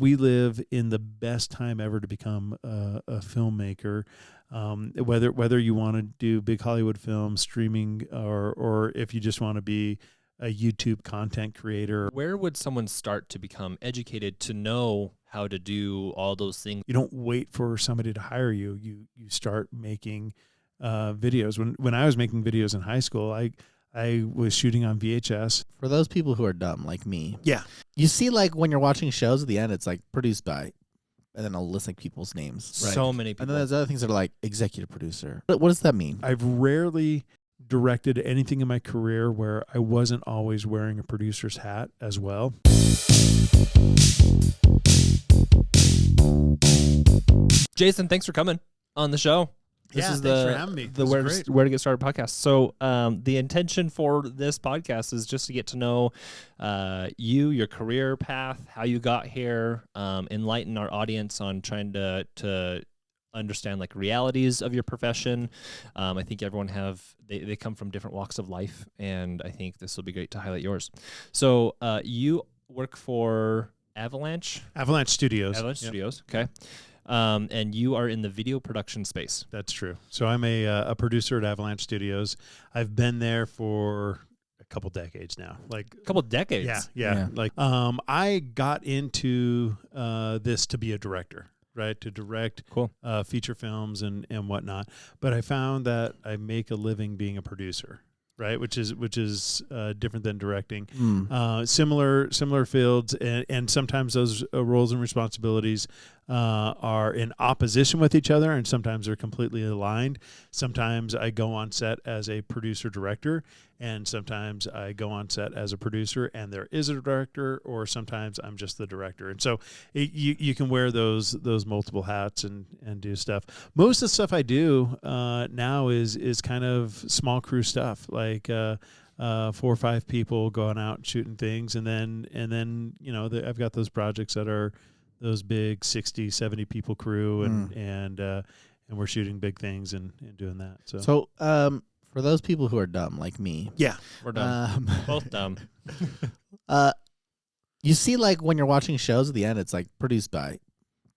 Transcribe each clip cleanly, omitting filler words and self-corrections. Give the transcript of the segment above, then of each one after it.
We live in the best time ever to become a filmmaker. Whether you want to do big Hollywood films, streaming, or if you just want to be a YouTube content creator. Where would someone start to become educated to know how to do all those things? You don't wait for somebody to hire you. You start making videos. When I was making videos in high school, I was shooting on VHS. For those people who are dumb like me, Yeah. you see, like when you're watching shows at the end, it's like produced by, and then I'll list like people's names. Right? So many people. And then there's other things that are like executive producer. What does that mean? I've rarely directed anything in my career where I wasn't always wearing a producer's hat as well. Jason, thanks for coming on the show. This is thanks for having me. the where to get started podcast. So the intention for this podcast is just to get to know you, your career path, how you got here, enlighten our audience on trying to understand like realities of your profession. I think everyone they come from different walks of life, and I think this will be great to highlight yours. So you work for Avalanche Studios. Avalanche Studios, okay. And you are in the video production space. That's true. So I'm a producer at Avalanche Studios. I've been there for a couple decades now. Like A couple decades. Yeah. Like I got into this to be a director, right? To direct feature films and whatnot. But I found that I make a living being a producer, right? Which is different than directing. Similar fields, and sometimes those roles and responsibilities are in opposition with each other, and sometimes they're completely aligned. Sometimes I go on set as a producer-director, and sometimes I go on set as a producer, and there is a director, or sometimes I'm just the director. And so you can wear those multiple hats and do stuff. Most of the stuff I do now is kind of small crew stuff, like 4 or 5 people going out and shooting things, and then I've got those projects that are those big 60, 70 people crew, and we're shooting big things and doing that. So for those people who are dumb like me, We're dumb. Both dumb. you see, like when you're watching shows at the end, it's like produced by,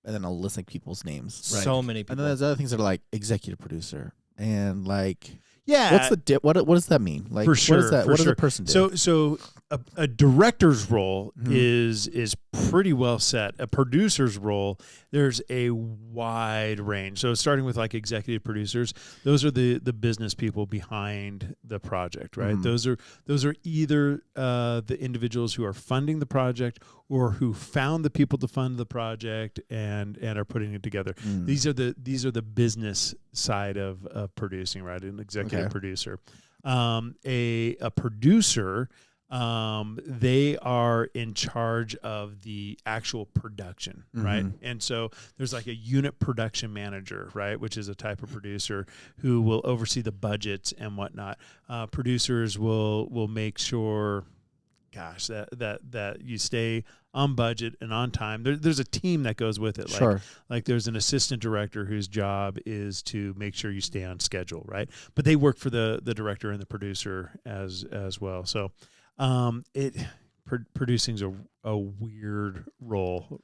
and then I'll list like people's names. Right? So many people. And then there's other things that are like executive producer and like. Yeah. What's the what does that mean? Like, for sure, what is that? What does a person do? So a director's role is pretty well set. A producer's role, there's a wide range. So starting with like executive producers, those are the business people behind the project, right? Those are either the individuals who are funding the project or who found the people to fund the project and are putting it together. These are the business side of producing, right? An executive producer. A producer, they are in charge of the actual production, right? And so there's like a unit production manager, right, which is a type of producer who will oversee the budgets and whatnot. Producers will make sure, that you stay on budget and on time. There's a team that goes with it. Like there's an assistant director whose job is to make sure you stay on schedule, right? But they work for the director and the producer as well. So producing's a weird role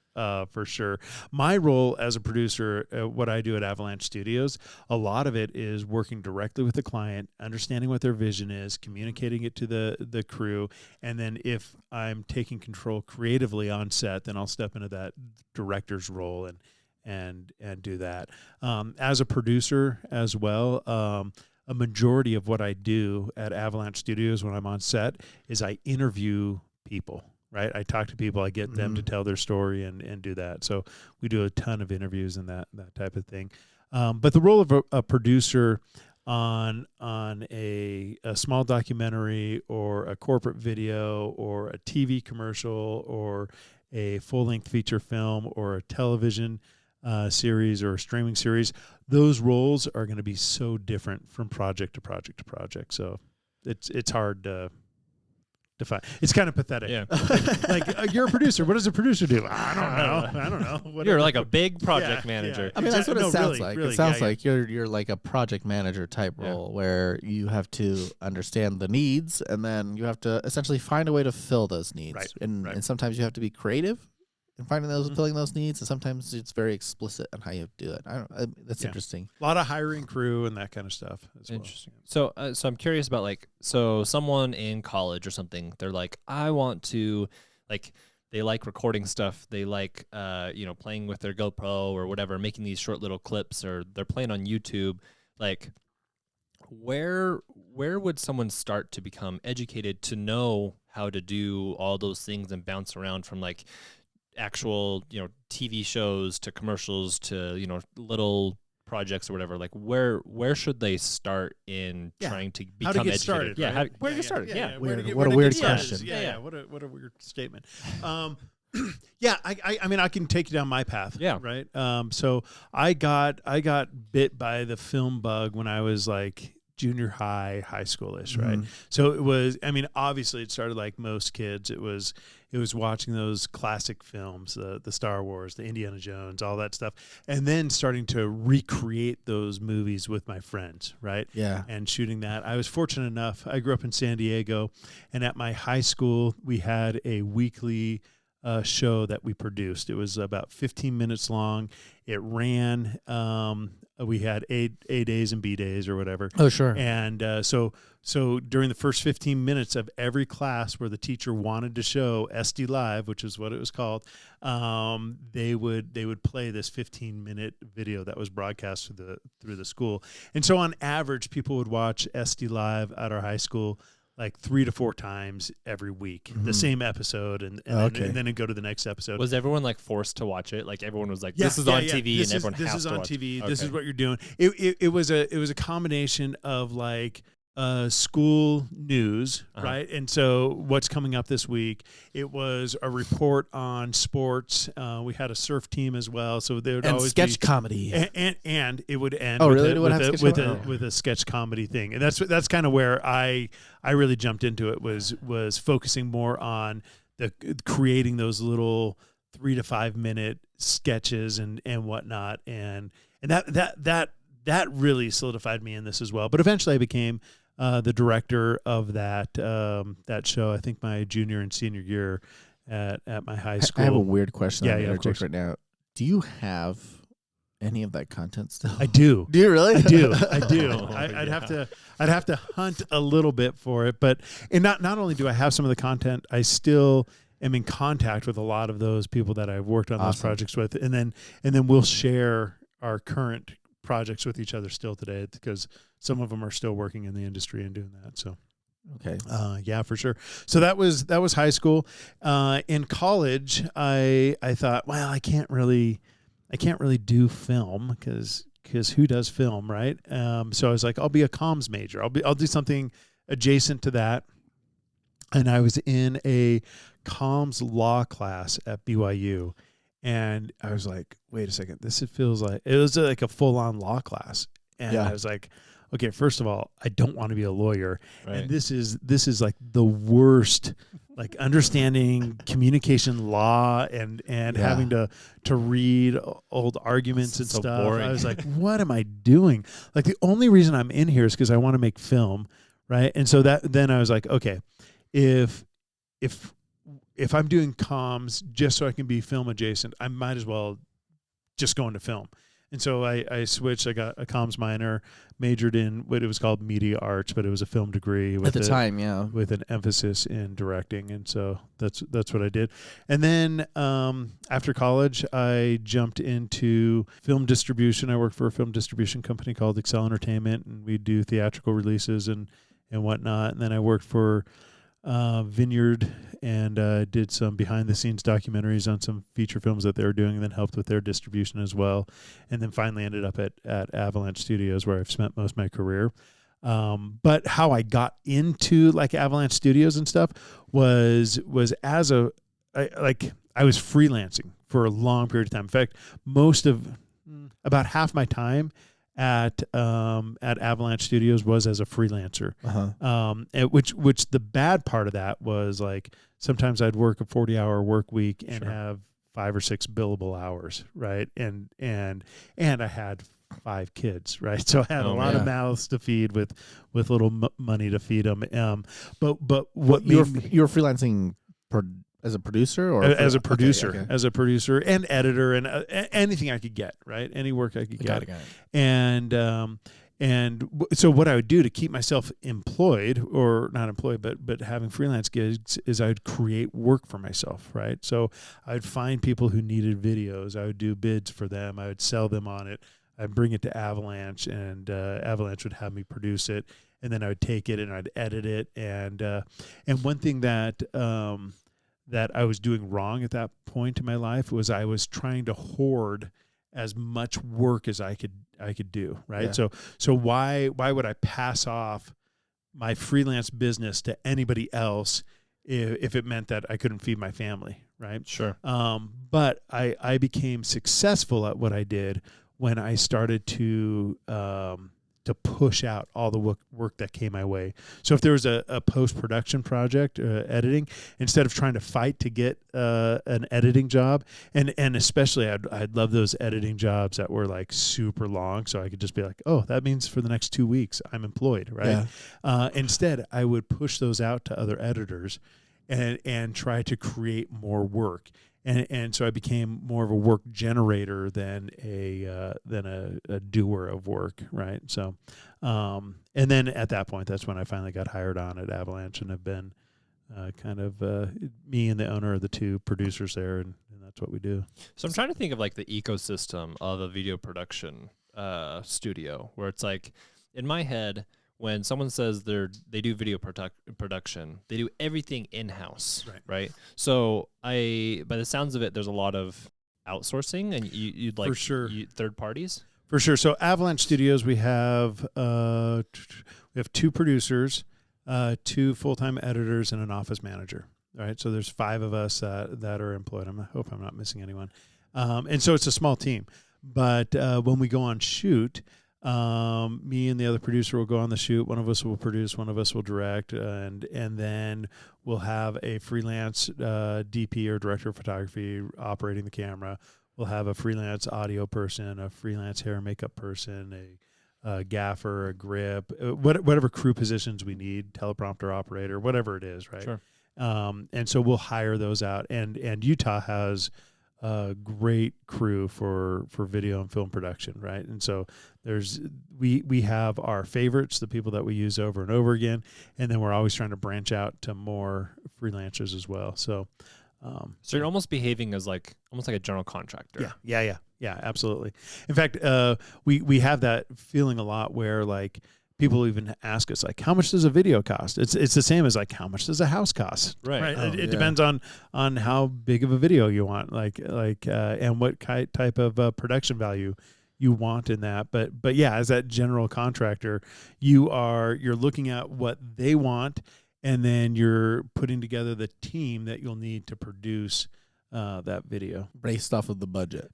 for sure. My role as a producer, what I do at Avalanche Studios, a lot of it is working directly with the client, understanding what their vision is, communicating it to the crew, and then if I'm taking control creatively on set, then I'll step into that director's role and do that. As a producer as well, a majority of what I do at Avalanche Studios when I'm on set is I interview people, right? I talk to people, I get them to tell their story and do that. So we do a ton of interviews and that type of thing. But the role of a producer on a small documentary or a corporate video or a TV commercial or a full-length feature film or a television series or a streaming series, those roles are going to be so different from project to project to project. So it's hard to define. It's kind of pathetic. Yeah. like you're a producer. What does a producer do? I don't know. Whatever. You're like a big project manager. Yeah. I mean, that's what it sounds like. Really, it sounds like you're like a project manager type role where you have to understand the needs and then you have to essentially find a way to fill those needs. Right. And sometimes you have to be creative and finding those, filling those needs, and sometimes it's very explicit on how you do it. That's interesting. A lot of hiring crew and that kind of stuff as Interesting. So, so I'm curious about so someone in college or something, they're like, I want to, they like recording stuff. They like, playing with their GoPro or whatever, making these short little clips, or they're playing on YouTube. Like, where would someone start to become educated to know how to do all those things and bounce around from actual, TV shows to commercials to, little projects or whatever? Like, where should they start in trying to become how to get educated? started? Yeah, Right? where to get started? Yeah. What a weird question. Yeah. What a weird statement. I mean, I can take you down my path. Yeah. Right. So I got bit by the film bug when I was like junior high schoolish. Right. So it was, I mean, obviously it started like most kids. It was watching those classic films, the Star Wars, the Indiana Jones, all that stuff. And then starting to recreate those movies with my friends. Right. Yeah. And shooting that. I was fortunate enough. I grew up in San Diego, and at my high school, we had a weekly show that we produced. It was about 15 minutes long. It ran. We had A days and B days or whatever. Oh, sure. And so during the first 15 minutes of every class where the teacher wanted to show SD Live, which is what it was called, they would play this 15-minute video that was broadcast through the school. And so on average, people would watch SD Live at our high school like 3 to 4 times every week, the same episode, and then it'd go to the next episode. Was everyone forced to watch it? Like everyone was like, "This is on TV," and everyone has to watch. This is on TV. Okay. This is what you're doing. It was a combination of school news, right? And so what's coming up this week? It was a report on sports. We had a surf team as well, so there would always sketch be comedy, and it would end with a sketch comedy thing, and that's kind of where I really jumped into it, was focusing more on the creating those little 3 to 5 minute sketches and whatnot, and that really solidified me in this as well. But eventually I became the director of that show, I think my junior and senior year at my high school. I have a weird question. Yeah, I'm of course. right now. Do you have any of that content still? I do. Do you really? I do. Oh, I'd have to hunt a little bit for it, but not only do I have some of the content, I still am in contact with a lot of those people that I've worked on those projects with, and then we'll share our current projects with each other still today, because some of them are still working in the industry and doing that. So, okay. Yeah, for sure. So that was high school. In college, I thought, well, I can't really do film because who does film, right? So I was like, I'll be a comms major. I'll do something adjacent to that. And I was in a comms law class at BYU. And I was like, wait a second, feels like it was like a full-on law class. And I was like, okay, first of all, I don't want to be a lawyer. Right. And this is like the worst, like understanding communication law and having to read old arguments and so stuff. Boring. I was like, what am I doing? Like, the only reason I'm in here is because I want to make film, right? And so then I was like, okay, if I'm doing comms just so I can be film adjacent, I might as well just go into film. And so I switched. I got a comms minor, majored in what it was called media arts, but it was a film degree at the time, with an emphasis in directing. And so that's what I did. And then after college, I jumped into film distribution. I worked for a film distribution company called Excel Entertainment, and we do theatrical releases and whatnot. And then I worked for Vineyard and did some behind-the-scenes documentaries on some feature films that they were doing, and then helped with their distribution as well. And then finally ended up at Avalanche Studios, where I've spent most of my career. But how I got into like Avalanche Studios and stuff was as I was freelancing for a long period of time. In fact, about half my time at Avalanche Studios was as a freelancer. Which the bad part of that was, like, sometimes I'd work a 40-hour work week and have 5 or 6 billable hours, right? And I had 5 kids, right? So I had a lot of mouths to feed with little money to feed them. But what you were freelancing As a producer or as a producer, okay. as a producer and editor and anything I could get, right? Any work I could get. Got it. So what I would do to keep myself employed, or not employed, but having freelance gigs, is I would create work for myself, right? So I would find people who needed videos. I would do bids for them. I would sell them on it. I'd bring it to Avalanche, and Avalanche would have me produce it, and then I would take it and I'd edit it. And one thing that I was doing wrong at that point in my life was I was trying to hoard as much work as I could do, right? Yeah. So why would I pass off my freelance business to anybody else if it meant that I couldn't feed my family, right? Sure. But I became successful at what I did when I started to push out all the work that came my way. So if there was a post-production project, editing, instead of trying to fight to get an editing job, and especially I'd love those editing jobs that were like super long, so I could just be like, oh, that means for the next 2 weeks I'm employed, right? Yeah. Instead, I would push those out to other editors and try to create more work. And so I became more of a work generator than a doer of work, right? So, and then at that point, that's when I finally got hired on at Avalanche, and have been kind of me and the owner are the two producers there, and that's what we do. So I'm trying to think of like the ecosystem of a video production studio, where it's like, in my head, when someone says they do video production, they do everything in-house, right? So by the sounds of it, there's a lot of outsourcing, and you'd like, for sure, third parties. For sure. So Avalanche Studios, we have 2 producers, 2 full-time editors, and an office manager. Right. So there's 5 of us that are employed. I hope I'm not missing anyone. And so it's a small team. But when we go on shoot, me and the other producer will go on the shoot. One of us will produce, one of us will direct, and then we'll have a freelance DP or director of photography operating the camera. We'll have a freelance audio person, a freelance hair and makeup person, a gaffer, a grip, whatever crew positions we need, teleprompter operator, whatever it is, right? Sure. And so we'll hire those out, and Utah has a great crew for video and film production, right? And so we have our favorites, the people that we use over and over again, and then we're always trying to branch out to more freelancers as well. So you're almost behaving as almost like a general contractor. Yeah, absolutely. In fact, we have that feeling a lot where like people even ask us like, how much does a video cost? It's the same as like, how much does a house cost? Right. Oh, it depends on how big of a video you want, and what type of production value you want in that. But yeah, as that general contractor, you're looking at what they want, and then you're putting together the team that you'll need to produce that video based off of the budget.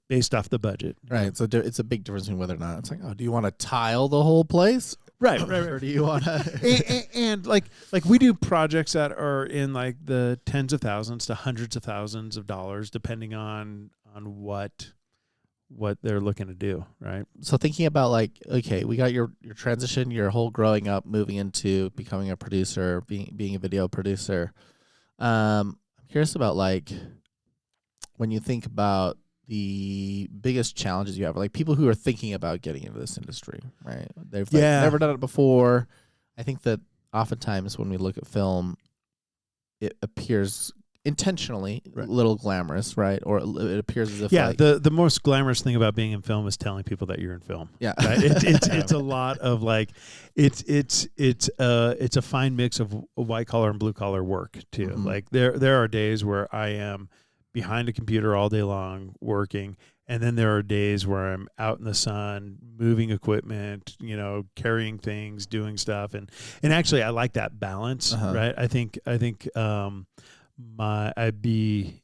Right. So it's a big difference between whether or not it's like, oh, do you want to tile the whole place? Right. Or do you want to? and like we do projects that are in like the tens of thousands to hundreds of thousands of dollars, depending on what they're looking to do. Right. So thinking about like, okay, we got your transition, your whole growing up, moving into becoming a producer, being a video producer. I'm curious about like, when you think about the biggest challenges you have, like people who are thinking about getting into this industry, right? They've never done it before. I think that oftentimes when we look at film, it appears intentionally a little glamorous, right? Or it appears as if the most glamorous thing about being in film is telling people that you're in film. Yeah, right? It's a lot of like it's a fine mix of white collar and blue collar work too. Mm-hmm. Like there are days where I am behind a computer all day long working, and then there are days where I'm out in the sun moving equipment, carrying things, doing stuff, and actually I like that balance, right? I think I'd be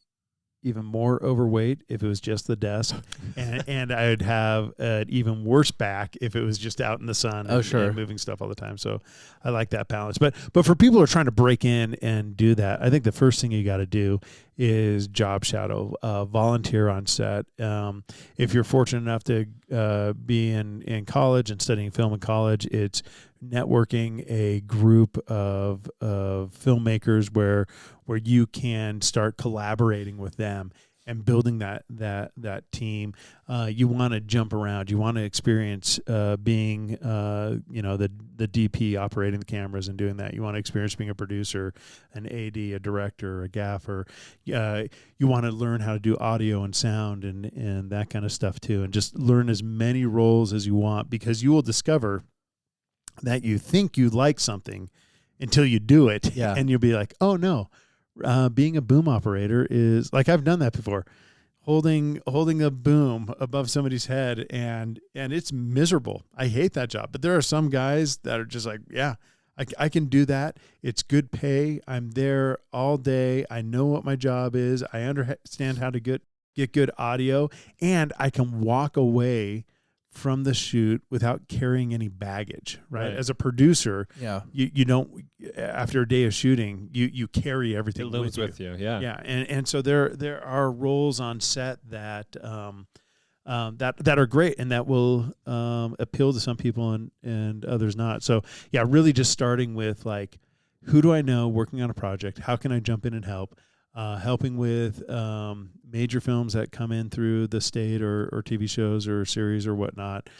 even more overweight if it was just the desk, and I'd have an even worse back if it was just out in the sun and moving stuff all the time. So I like that balance. But for people who are trying to break in and do that, I think the first thing you got to do is job shadow, volunteer on set. If you're fortunate enough to be in college and studying film in college, it's networking a group of filmmakers where you can start collaborating with them and building that team. You want to jump around. You want to experience being the DP operating the cameras and doing that. You want to experience being a producer, an AD, a director, a gaffer. You want to learn how to do audio and sound and that kind of stuff too, and just learn as many roles as you want, because you will discover that you think you like something until you do it, and you'll be like, oh no. Being a boom operator is like, I've done that before, holding a boom above somebody's head, and it's miserable. I hate that job. But there are some guys that are just like, yeah, I can do that. It's good pay. I'm there all day. I know what my job is. I understand how to get good audio, and I can walk away from the shoot without carrying any baggage, right? As a producer, you don't, after a day of shooting, you carry everything. It lives with you. Yeah. And so there are roles on set that that are great and that will appeal to some people and others not. So yeah, really just starting with like, who do I know working on a project? How can I jump in and help? Helping with major films that come in through the state or TV shows or series or whatnot,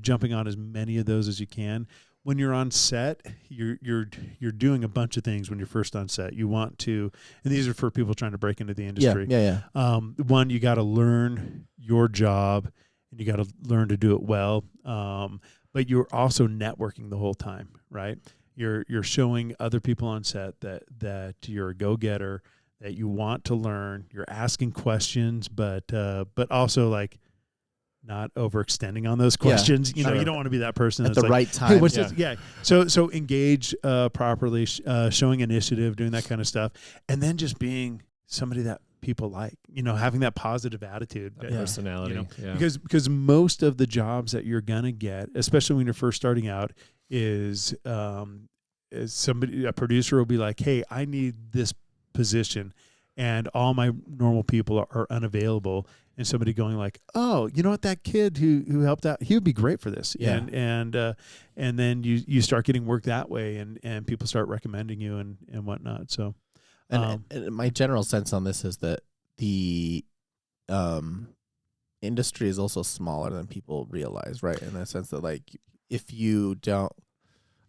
jumping on as many of those as you can. When you're on set, you're doing a bunch of things when you're first on set. You want to, and these are for people trying to break into the industry. One, you got to learn your job and you got to learn to do it well. But you're also networking the whole time, right? You're showing other people on set that you're a go-getter, that you want to learn. You're asking questions, but also like not overextending on those questions. You know, you don't want to be that person at that's the like, right time. Hey, what's this? Yeah. So engage properly, showing initiative, doing that kind of stuff, and then just being somebody that people like. You know, having that positive attitude, personality. You know, because most of the jobs that you're gonna get, especially when you're first starting out, is a producer will be like, hey, I need this position and all my normal people are unavailable, and somebody going like, oh, you know what, that kid who helped out, he would be great for this. And then you start getting work that way, and people start recommending you and whatnot. So and my general sense on this is that the industry is also smaller than people realize, right? In the sense that like, if you don't,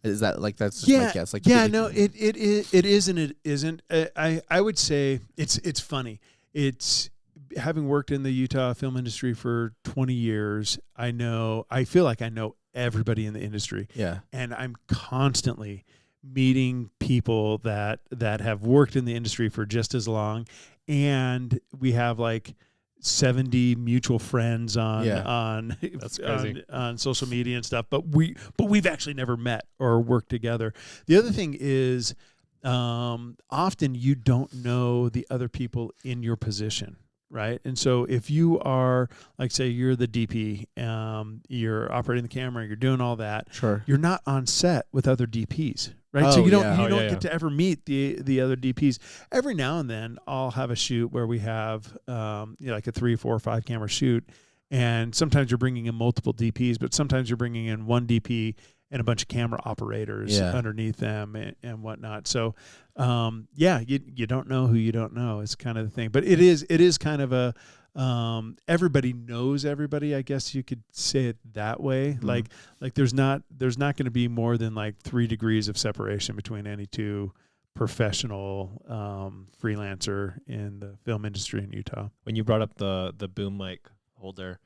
is that like, that's just my guess? Like, no, it is and it isn't. I would say it's funny. It's, having worked in the Utah film industry for 20 years, I feel like I know everybody in the industry. Yeah. And I'm constantly meeting people that have worked in the industry for just as long, and we have like 70 mutual friends on That's crazy. on social media and stuff, but we've actually never met or worked together. The other thing is, often you don't know the other people in your position, right? And so if you are, like, say you're the DP, you're operating the camera, you're doing all that, sure, you're not on set with other DPs, right? So you don't get to ever meet the other DPs. Every now and then I'll have a shoot where we have like a 3, 4, 5 camera shoot, and sometimes you're bringing in multiple DPs, but sometimes you're bringing in one DP and a bunch of camera operators underneath them and whatnot. So you don't know who you don't know is kind of the thing. But it is kind of a everybody knows everybody, I guess you could say it that way. Mm-hmm. Like there's not going to be more than like 3 degrees of separation between any two professional freelancer in the film industry in Utah. When you brought up the boom mic holder,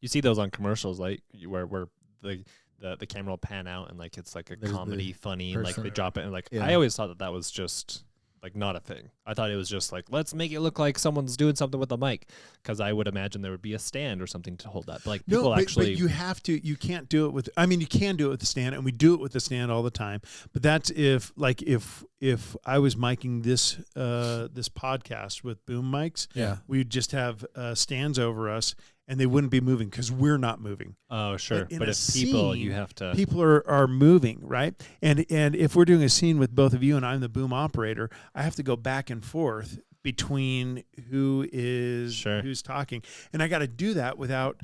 you see those on commercials, like where the camera will pan out and like it's like a comedy, funny, like they drop it, and like I always thought that was just like not a thing. I thought it was just like, let's make it look like someone's doing something with the mic, because I would imagine there would be a stand or something to hold that. But like people actually, but you can't do it with. I mean, you can do it with the stand, and we do it with the stand all the time. But that's if I was miking this podcast with boom mics, we'd just have stands over us, and they wouldn't be moving because we're not moving. Oh, sure. But if people are moving, right? And if we're doing a scene with both of you and I'm the boom operator, I have to go back and forth between who's talking. And I got to do that without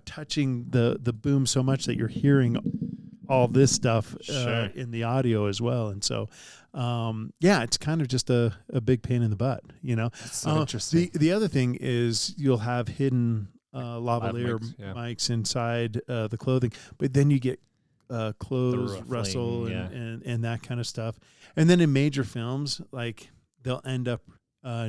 touching the boom so much that you're hearing all this stuff Sure. in the audio as well. And so, yeah, it's kind of just a big pain in the butt, you know. That's so interesting. The other thing is you'll have hidden lavalier mics, yeah. mics inside the clothing, but then you get clothes ruffling, rustle yeah. and that kind of stuff. And then in major films, like they'll end up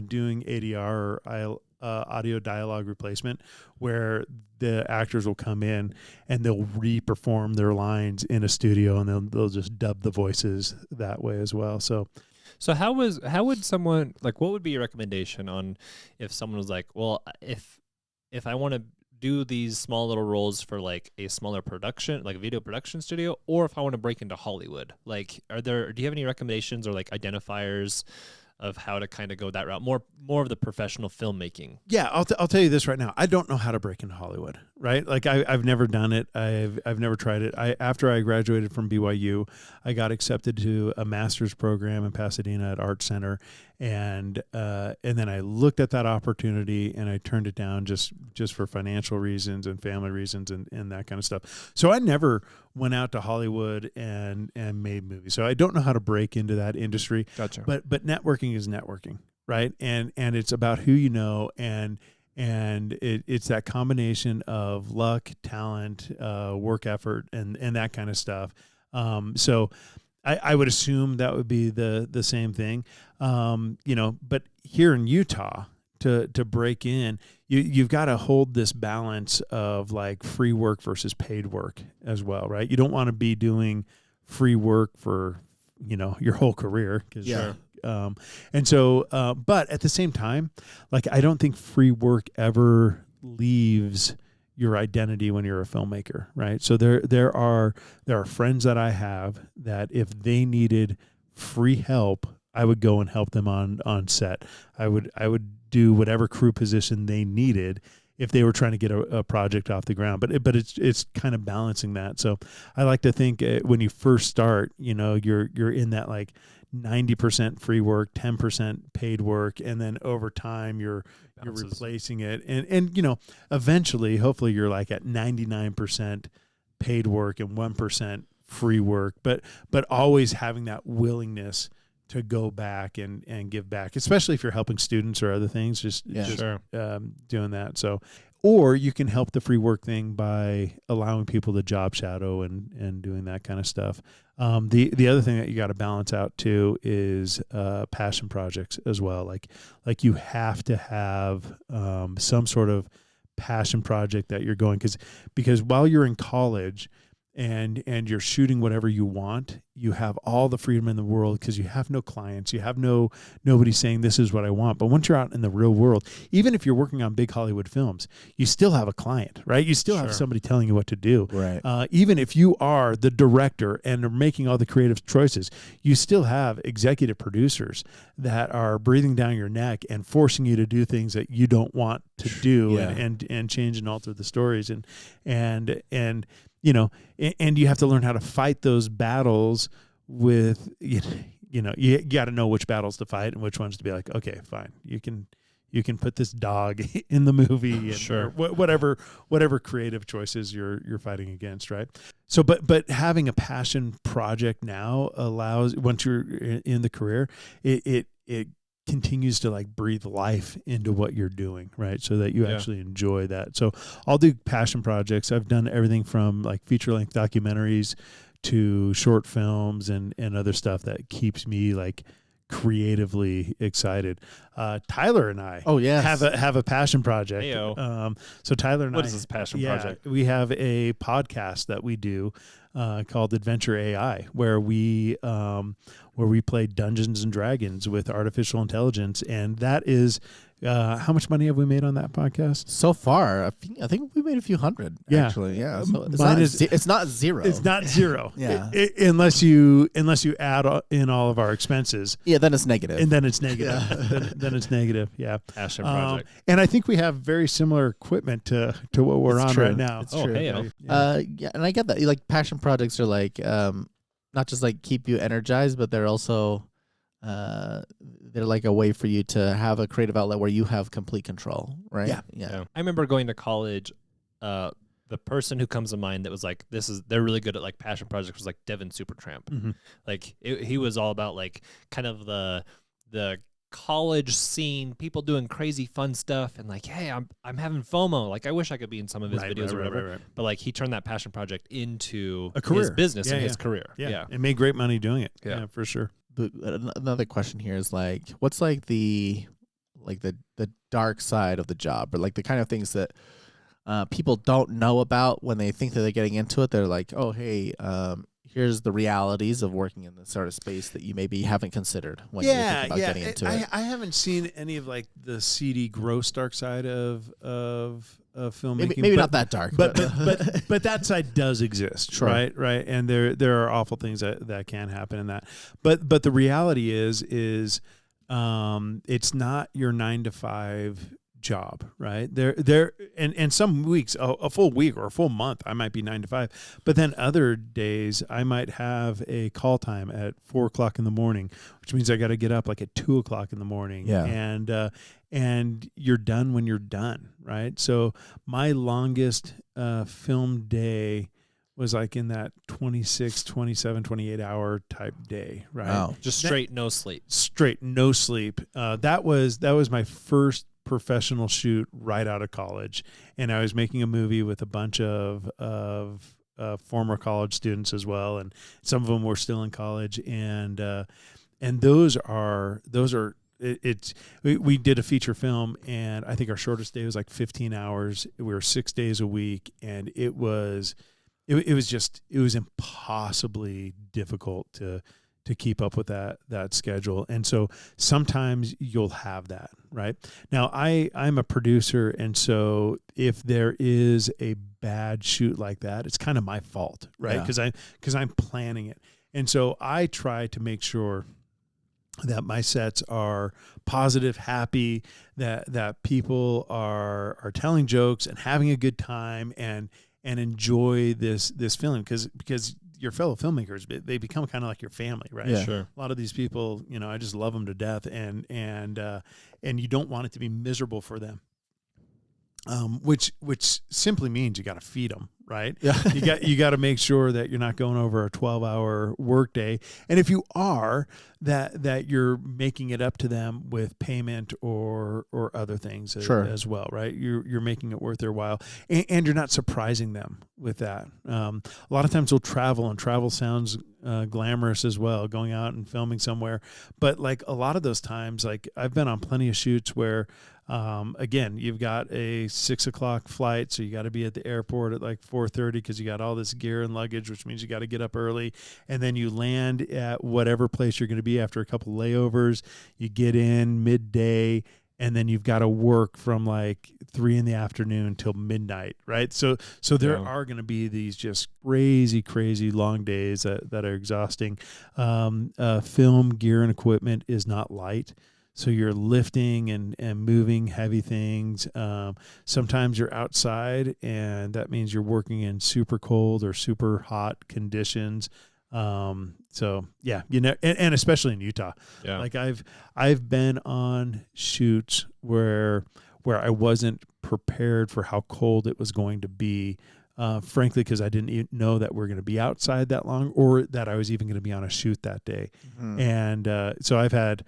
doing ADR or audio dialogue replacement, where the actors will come in and they'll re-perform their lines in a studio, and they'll just dub the voices that way as well. So So how would someone, like, what would be your recommendation on if someone was like, well, if I want to do these small little roles for like a smaller production, like a video production studio, or if I want to break into Hollywood, like, do you have any recommendations or like identifiers of how to kind of go that route, more of the professional filmmaking? yeah, I'll tell you this right now. I don't know how to break into Hollywood, right? Like I've never done it. I've never tried it. After I graduated from BYU, I got accepted to a master's program in Pasadena at Art Center, and then I looked at that opportunity and I turned it down just for financial reasons and family reasons and that kind of stuff. So I never went out to Hollywood and made movies. So I don't know how to break into that industry. Gotcha. But networking is networking, right? And it's about who you know, and it's that combination of luck, talent, work effort, and that kind of stuff. So I would assume that would be the same thing, you know. But here in Utah, to break in, you've got to hold this balance of like free work versus paid work as well, right? You don't want to be doing free work for, you know, your whole career. Yeah. And so, but at the same time, like, I don't think free work ever leaves your identity when you're a filmmaker, right? So there are friends that I have that if they needed free help, I would go and help them on set. I would do whatever crew position they needed if they were trying to get a project off the ground. But it's kind of balancing that. So I like to think when you first start, you know, you're in that like 90% free work, 10% paid work, and then over time you're replacing it, and you know, eventually, hopefully, you're like at 99% paid work and 1% free work, but always having that willingness to go back and give back, especially if you're helping students or other things, just doing that. So, or you can help the free work thing by allowing people to job shadow and doing that kind of stuff. The other thing that you got to balance out too is passion projects as well. Like you have to have some sort of passion project that you're going, because while you're in college and you're shooting whatever you want, you have all the freedom in the world because you have no clients, you have nobody saying this is what I want. But once you're out in the real world, even if you're working on big Hollywood films, you still have a client, right? You still have somebody telling you what to do. Right. Even if you are the director and are making all the creative choices, you still have executive producers that are breathing down your neck and forcing you to do things that you don't want to do, and change and alter the stories, and you know, and you have to learn how to fight those battles with, you know, you got to know which battles to fight and which ones to be like, okay, fine, you can put this dog in the movie, and or whatever creative choices you're fighting against, right? So, but having a passion project now allows, once you're in the career, it continues to like breathe life into what you're doing, right? So that you actually enjoy that. So I'll do passion projects. I've done everything from like feature-length documentaries to short films and other stuff that keeps me like creatively excited. Tyler and I have a passion project. Heyo. So Tyler and What is this passion project? We have a podcast that we do called Adventure AI, where we play Dungeons and Dragons with artificial intelligence, and that is how much money have we made on that podcast So far, I think we made a few hundred. Yeah. Actually, yeah. So it's not zero. It's not zero. Yeah. Unless you add in all of our expenses. Yeah, then it's negative. And then it's negative. then it's negative. Yeah. Passion project. And I think we have very similar equipment to what we're on right now. It's Oh, true. hey, Yeah, and I get that. Like passion projects are like not just like keep you energized, but they're also they're like a way for you to have a creative outlet where you have complete control, right? Yeah. I remember going to college the person who comes to mind that was like, they're really good at like passion projects was like Devin Supertramp. Mm-hmm. Like he was all about like kind of the college scene, people doing crazy fun stuff, and like, hey, I'm having FOMO. Like I wish I could be in some of his videos or whatever. Right. But like he turned that passion project into A career. his business and his career. Yeah, and made great money doing it. Yeah. Yeah, for sure. Another question here is like, what's like the dark side of the job, or like the kind of things that people don't know about when they think that they're getting into it? They're like, oh, hey, here's the realities of working in this sort of space that you maybe haven't considered when you're thinking about getting into it. I haven't seen any of like the seedy, gross, dark side of filmmaking. Maybe not that dark, but that side does exist, Sure. right. And there are awful things that can happen in that. But the reality is it's not your 9 to 5 job, right? And some weeks, a full week or a full month, I might be 9 to 5, but then other days I might have a call time at 4:00 in the morning, which means I got to get up like at 2:00 in the morning. Yeah. And you're done when you're done, right? So my longest film day was like in that 26, 27, 28 hour type day, right? Wow. Just straight no sleep. Straight no sleep. That was my first professional shoot right out of college, and I was making a movie with a bunch of former college students as well, and some of them were still in college, and those are we did a feature film, and I think our shortest day was like 15 hours. We were 6 days a week, and it was impossibly difficult to keep up with that schedule. And so sometimes you'll have that, right? Now I'm a producer, and so if there is a bad shoot like that, it's kind of my fault, right? Because I'm planning it. And so I try to make sure that my sets are positive, happy, that people are telling jokes and having a good time and enjoy this film, because your fellow filmmakers, they become kind of like your family, right? Yeah. Sure. A lot of these people, I just love them to death, and you don't want it to be miserable for them. Which simply means you got to feed them, right? Yeah. you got to make sure that you're not going over a 12-hour workday, and if you are, that you're making it up to them with payment or other things as well, right? You're making it worth their while, and you're not surprising them with that. A lot of times we'll travel, and travel sounds glamorous as well, going out and filming somewhere, but like a lot of those times, like I've been on plenty of shoots where again, you've got a 6:00 flight, so you got to be at the airport at like 4:30 because you got all this gear and luggage, which means you got to get up early, and then you land at whatever place you're going to be after a couple layovers. You get in midday, and then you've got to work from like 3 p.m. till midnight, right? So there are going to be these just crazy long days that are exhausting. Film gear and equipment is not light. So you're lifting and moving heavy things. Sometimes you're outside, and that means you're working in super cold or super hot conditions. So yeah, and especially in Utah. Yeah. Like I've been on shoots where I wasn't prepared for how cold it was going to be. Frankly, because I didn't even know that we're going to be outside that long, or that I was even going to be on a shoot that day. Mm-hmm. And so I've had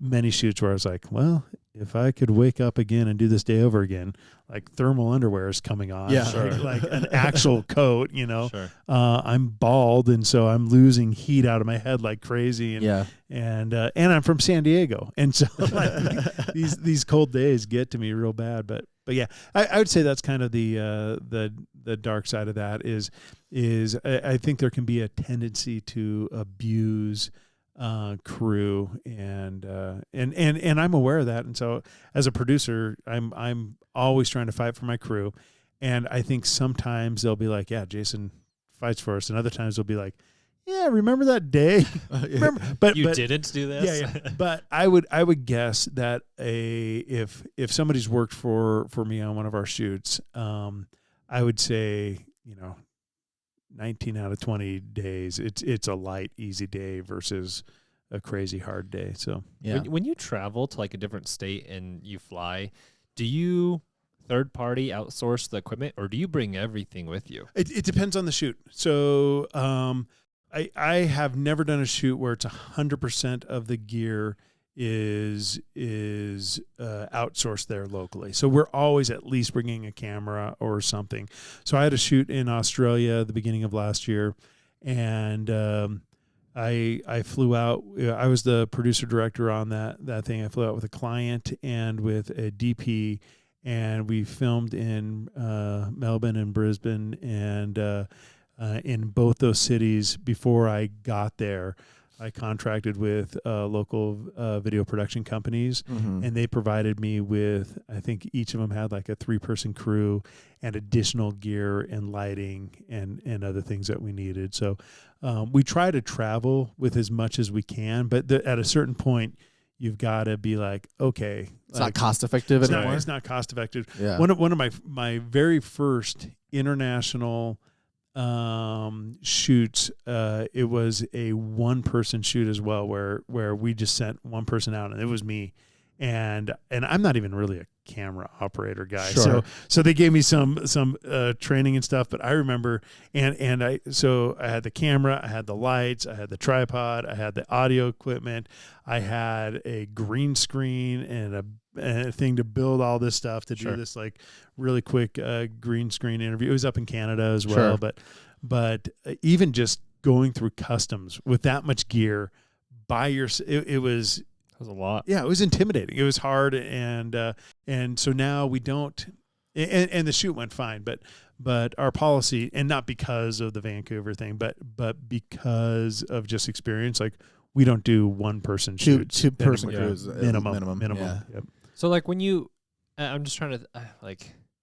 many shoots where I was like, well, if I could wake up again and do this day over again, like thermal underwear is coming on, like an actual coat, Sure. I'm bald, and so I'm losing heat out of my head like crazy, and I'm from San Diego, and so like, these cold days get to me real bad, but yeah, I would say that's kind of the dark side of that is I think there can be a tendency to abuse crew, and I'm aware of that, and so as a producer, I'm always trying to fight for my crew, and I think sometimes they'll be like, yeah, Jason fights for us, and other times they'll be like, yeah, remember that day? But didn't do this. Yeah. But I would guess that if somebody's worked for me on one of our shoots, I would say 19 out of 20 days, it's a light, easy day versus a crazy hard day. So yeah. When you travel to like a different state and you fly, do you third party outsource the equipment, or do you bring everything with you? It depends on the shoot. So I have never done a shoot where it's 100% of the gear is outsourced there locally. So we're always at least bringing a camera or something. So I had a shoot in Australia at the beginning of last year, and I flew out. I was the producer director on that thing. I flew out with a client and with a DP, and we filmed in Melbourne and Brisbane, and in both those cities. Before I got there, I contracted with local video production companies, and they provided me with, I think each of them had like a 3-person crew and additional gear and lighting and other things that we needed. So we try to travel with as much as we can, but at a certain point, you've got to be like, okay. It's not cost effective anymore. It's not cost effective. Yeah. One of my very first international shoots, it was a 1-person shoot as well, where we just sent one person out, and it was me, and I'm not even really a camera operator guy. Sure. So they gave me some training and stuff, but I remember, and I had the camera, I had the lights, I had the tripod, I had the audio equipment, I had a green screen and a thing to build all this stuff to do this like really quick green screen interview. It was up in Canada as well, but even just going through customs with that much gear by it was That was a lot. Yeah, it was intimidating. It was hard, and so now we don't. And the shoot went fine, but our policy, and not because of the Vancouver thing, but because of just experience, like we don't do 1-person shoots. 2-person crews minimum. Yeah. Yep. So like when you, I'm just trying to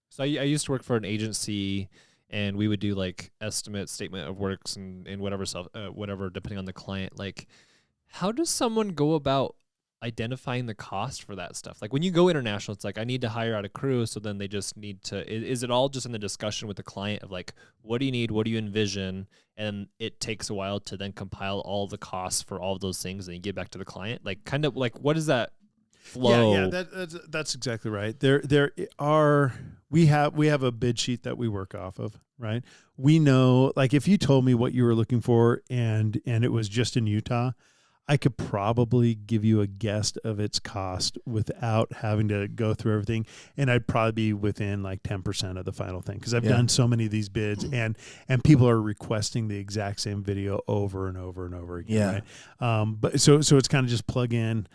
so I used to work for an agency, and we would do like estimate, statement of works, and whatever depending on the client. Like, how does someone go about identifying the cost for that stuff? Like when you go international, it's like I need to hire out a crew, so then they just need to. Is it all just in the discussion with the client of like, what do you need, what do you envision, and it takes a while to then compile all the costs for all of those things, and you get back to the client? Like kind of like what is that flow? Yeah, that's exactly right. We have a bid sheet that we work off of, right? We know, like if you told me what you were looking for and it was just in Utah, I could probably give you a guess of its cost without having to go through everything, and I'd probably be within like 10% of the final thing, because I've done so many of these bids, and people are requesting the exact same video over and over and over again. Right? But so it's kind of just plug in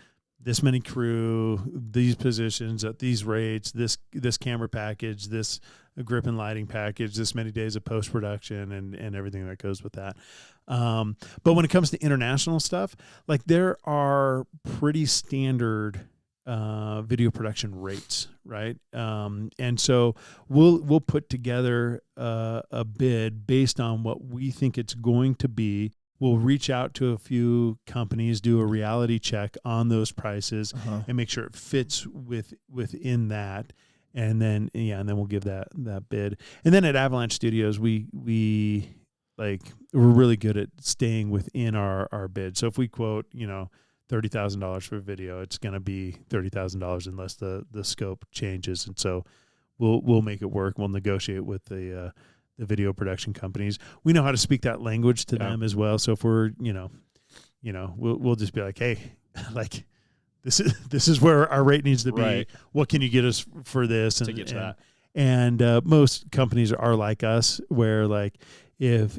this many crew, these positions at these rates, this camera package, this grip and lighting package, this many days of post-production and everything that goes with that. But when it comes to international stuff, like there are pretty standard video production rates, right? And so we'll put together a bid based on what we think it's going to be. We'll reach out to a few companies, do a reality check on those prices, and make sure it fits within that. And then we'll give that bid. And then at Avalanche Studios, we're really good at staying within our bid. So if we quote, $30,000 for a video, it's going to be $30,000 unless the scope changes. And so we'll make it work. We'll negotiate with the video production companies. We know how to speak that language to them as well. So if we're, we'll just be like, hey, like this is where our rate needs to be. Right. What can you get us for this? To get to that. And most companies are like us, where like if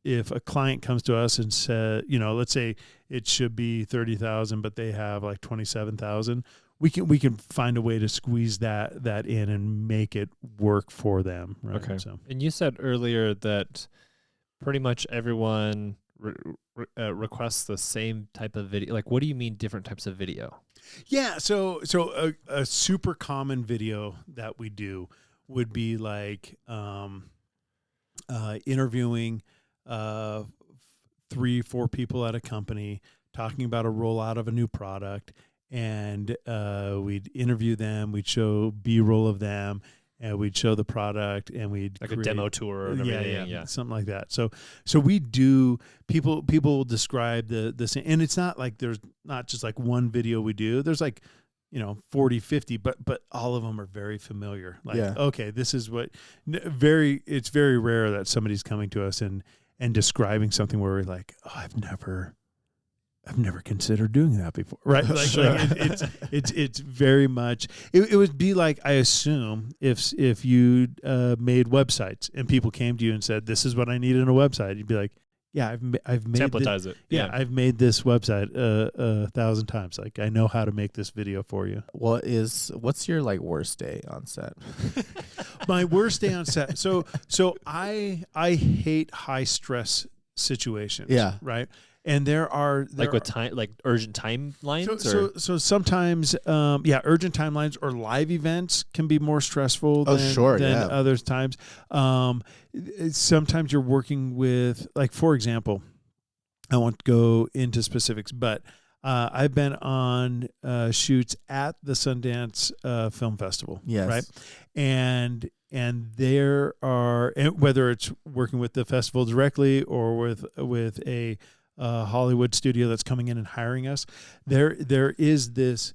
a client comes to us and says, let's say it should be 30,000, but they have like 27,000. We can find a way to squeeze that in and make it work for them. Right? Okay. So. And you said earlier that pretty much everyone requests the same type of video. Like, what do you mean different types of video? Yeah. So a super common video that we do would be like interviewing 3-4 people at a company, talking about a rollout of a new product. And we'd interview them, we'd show B-roll of them, and we'd show the product, and we'd like a demo tour and everything. Yeah, something like that. So we do, people will describe the same, and it's not like there's not just like one video we do. There's like, 40, 50, but all of them are very familiar. Like, Yeah. okay, this is what it's very rare that somebody's coming to us and describing something where we're like, oh, I've never considered doing that before. Right. Like, Sure. it's very much, it would be like, I assume if you made websites and people came to you and said, this is what I need in a website, you'd be like, yeah, I've made Templatize it. Yeah, I've made this website 1,000 times. Like, I know how to make this video for you. What's your like worst day on set? My worst day on set. So I hate high stress situations. Yeah. Right. And there are with time, like urgent timelines. So sometimes, urgent timelines or live events can be more stressful than other times. Sometimes you're working with, like, for example, I won't go into specifics, but I've been on shoots at the Sundance Film Festival. Yes. Right. And there are, whether it's working with the festival directly or with a Hollywood studio that's coming in and hiring us, there is this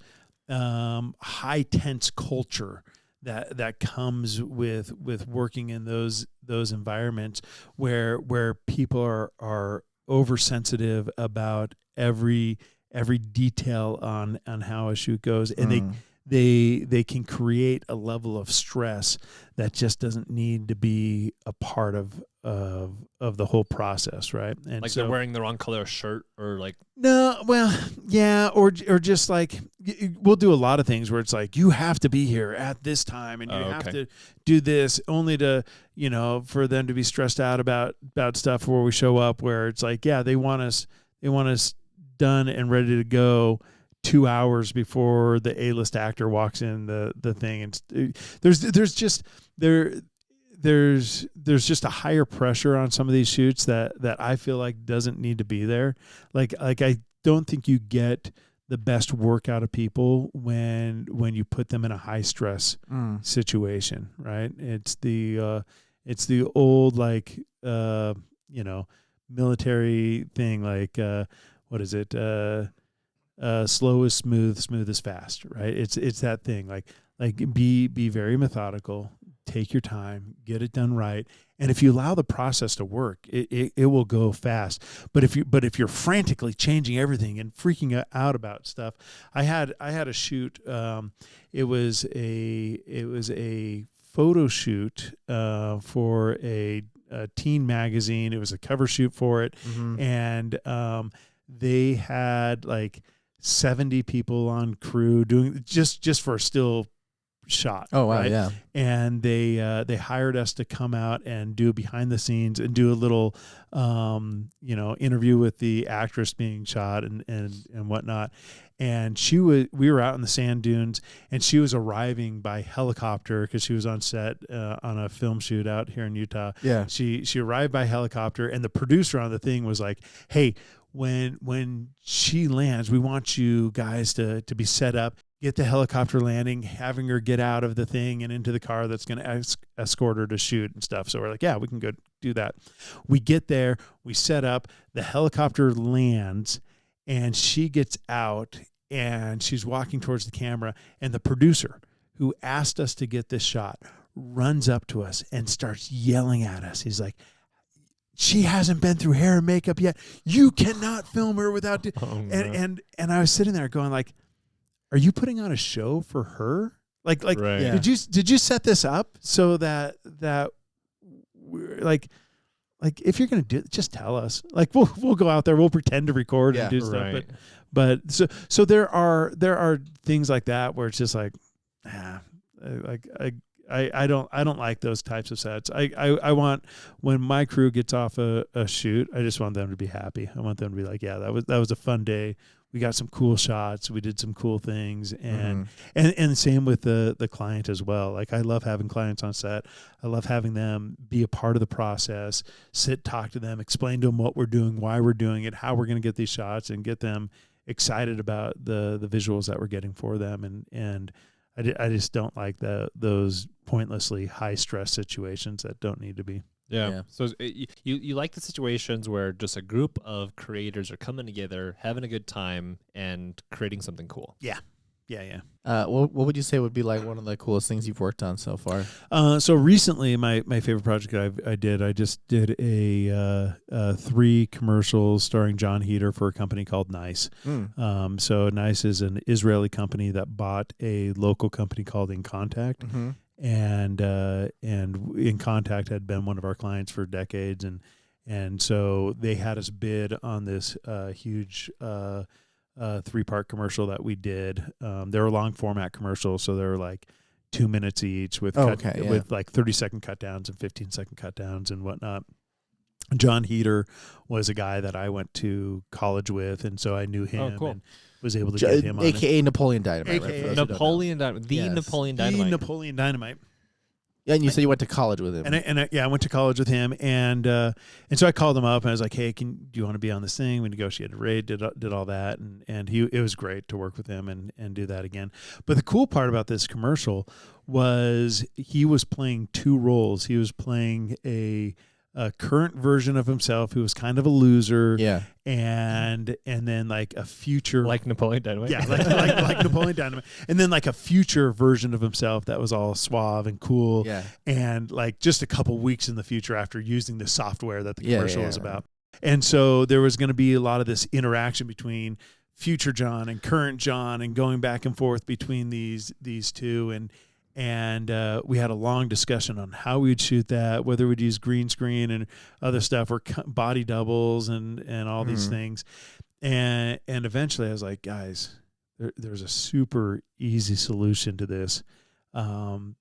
high tense culture that comes with working in those environments where people are oversensitive about every detail on how a shoot goes, and they can create a level of stress that just doesn't need to be a part of the whole process, right? And like, so, they're wearing the wrong color shirt, or like, no, well, yeah, or just like, we'll do a lot of things where it's like, you have to be here at this time and you have to do this, only to, for them to be stressed out about stuff where we show up, where it's like, yeah, they want us done and ready to go 2 hours before the A-list actor walks in the thing. And there's just a higher pressure on some of these shoots that I feel like doesn't need to be there. Like I don't think you get the best work out of people when you put them in a high stress situation, right? It's the old, like, military thing, like, what is it? Slow is smooth, smooth is fast, right? It's that thing, like be very methodical, take your time, get it done right. And if you allow the process to work, it will go fast. But if you're frantically changing everything and freaking out about stuff, I had a shoot. It was a photo shoot for a teen magazine. It was a cover shoot for it, and they had like 70 people on crew doing just for a still shot. Oh wow, right? yeah. And they hired us to come out and do behind the scenes and do a little interview with the actress being shot and whatnot. And we were out in the sand dunes, and she was arriving by helicopter because she was on set on a film shoot out here in Utah. Yeah. She arrived by helicopter, and the producer on the thing was like, hey, when she lands, we want you guys to be set up, get the helicopter landing, having her get out of the thing and into the car that's going to escort her to shoot and stuff. So we're like, yeah, we can go do that. We get there, we set up, the helicopter lands, and she gets out, and she's walking towards the camera, and the producer who asked us to get this shot runs up to us and starts yelling at us. He's like, she hasn't been through hair and makeup yet. You cannot film her without and I was sitting there going like, are you putting on a show for her? Like right. Yeah. Did you set this up so that we're like if you're gonna do it, just tell us. Like we'll go out there, we'll pretend to record and do stuff. Right. But so there are things like that where it's just like, I don't like those types of sets. I want, when my crew gets off a shoot, I just want them to be happy. I want them to be like, yeah, that was a fun day. We got some cool shots. We did some cool things, and same with the client as well. Like, I love having clients on set. I love having them be a part of the process, talk to them, explain to them what we're doing, why we're doing it, how we're going to get these shots, and get them excited about the visuals that we're getting for them. And I just don't like those pointlessly high stress situations that don't need to be. Yeah. So you like the situations where just a group of creators are coming together, having a good time, and creating something cool. Yeah. Yeah. What would you say would be like one of the coolest things you've worked on so far? So recently, my favorite project I just did a 3 commercials starring John Heder for a company called Nice. So Nice is an Israeli company that bought a local company called In Contact, and In Contact had been one of our clients for decades, and so they had us bid on this huge 3-part commercial that we did. They were long format commercials, so they were like 2 minutes each with with like 30-second cut downs and 15-second cut downs and whatnot. John Heder was a guy that I went to college with, and so I knew him and was able to get him on AKA Napoleon Dynamite. AKA Napoleon Dynamite. The Napoleon Dynamite. The Napoleon Dynamite. Yeah, and you said you went to college with him. I went to college with him, and so I called him up and I was like, "Hey, do you want to be on this thing?" We negotiated a rate, did all that, and it was great to work with him and do that again. But the cool part about this commercial was he was playing 2 roles. He was playing a current version of himself who was kind of a loser, and then like a future, like Napoleon Dynamite, like Napoleon Dynamite, and then like a future version of himself that was all suave and cool, and like just a couple weeks in the future after using the software that the commercial was about. And so there was going to be a lot of this interaction between future John and current John, and going back and forth between these 2, and we had a long discussion on how we'd shoot that, whether we'd use green screen and other stuff, or body doubles and all these things. And eventually I was like, guys, there's a super easy solution to this,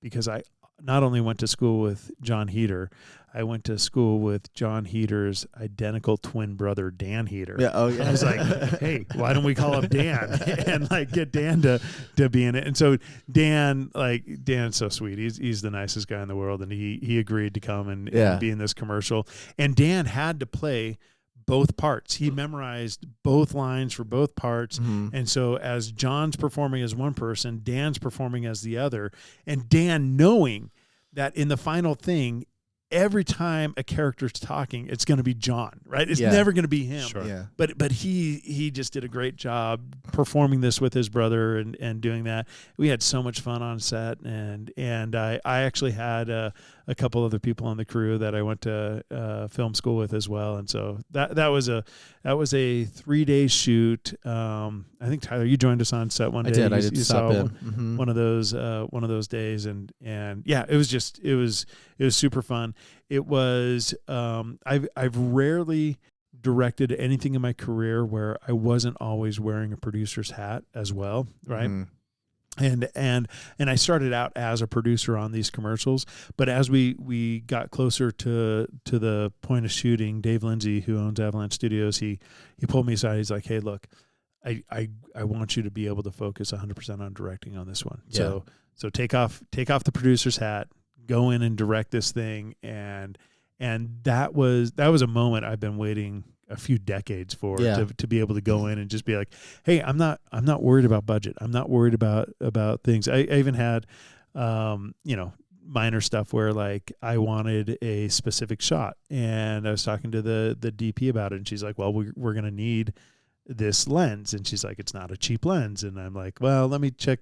because I not only went to school with John Heder, I went to school with John Heder identical twin brother, Dan Heder. Yeah, oh yeah. I was like, hey, why don't we call up Dan and like get Dan to be in it? And so Dan's so sweet. He's the nicest guy in the world, and he agreed to come and be in this commercial. And Dan had to play both parts. He memorized both lines for both parts. And so as John's performing as one person, Dan's performing as the other, and Dan knowing that in the final thing, every time a character's talking, it's going to be John, right? It's never going to be him. Sure. Yeah. But he just did a great job performing this with his brother and doing that. We had so much fun on set, and I actually had a couple other people on the crew that I went to film school with as well. And so that was a 3-day shoot. I think Tyler, you joined us on set one day. I did stop in one of those days, and yeah, it was super fun. It was I've rarely directed anything in my career where I wasn't always wearing a producer's hat as well, right? And I started out as a producer on these commercials, but as we got closer to the point of shooting, Dave Lindsay, who owns Avalanche Studios, he pulled me aside. He's like, "Hey, look, I want you to be able to focus 100% on directing on this one. So take off the producer's hat, go in and direct this thing." And that was a moment I've been waiting a few decades for, to be able to go in and just be like, "Hey, I'm not worried about budget. I'm not worried about things." I even had, minor stuff where like I wanted a specific shot, and I was talking to the DP about it, and she's like, "Well, we're going to need this lens." And she's like, "It's not a cheap lens." And I'm like, "Well, let me check."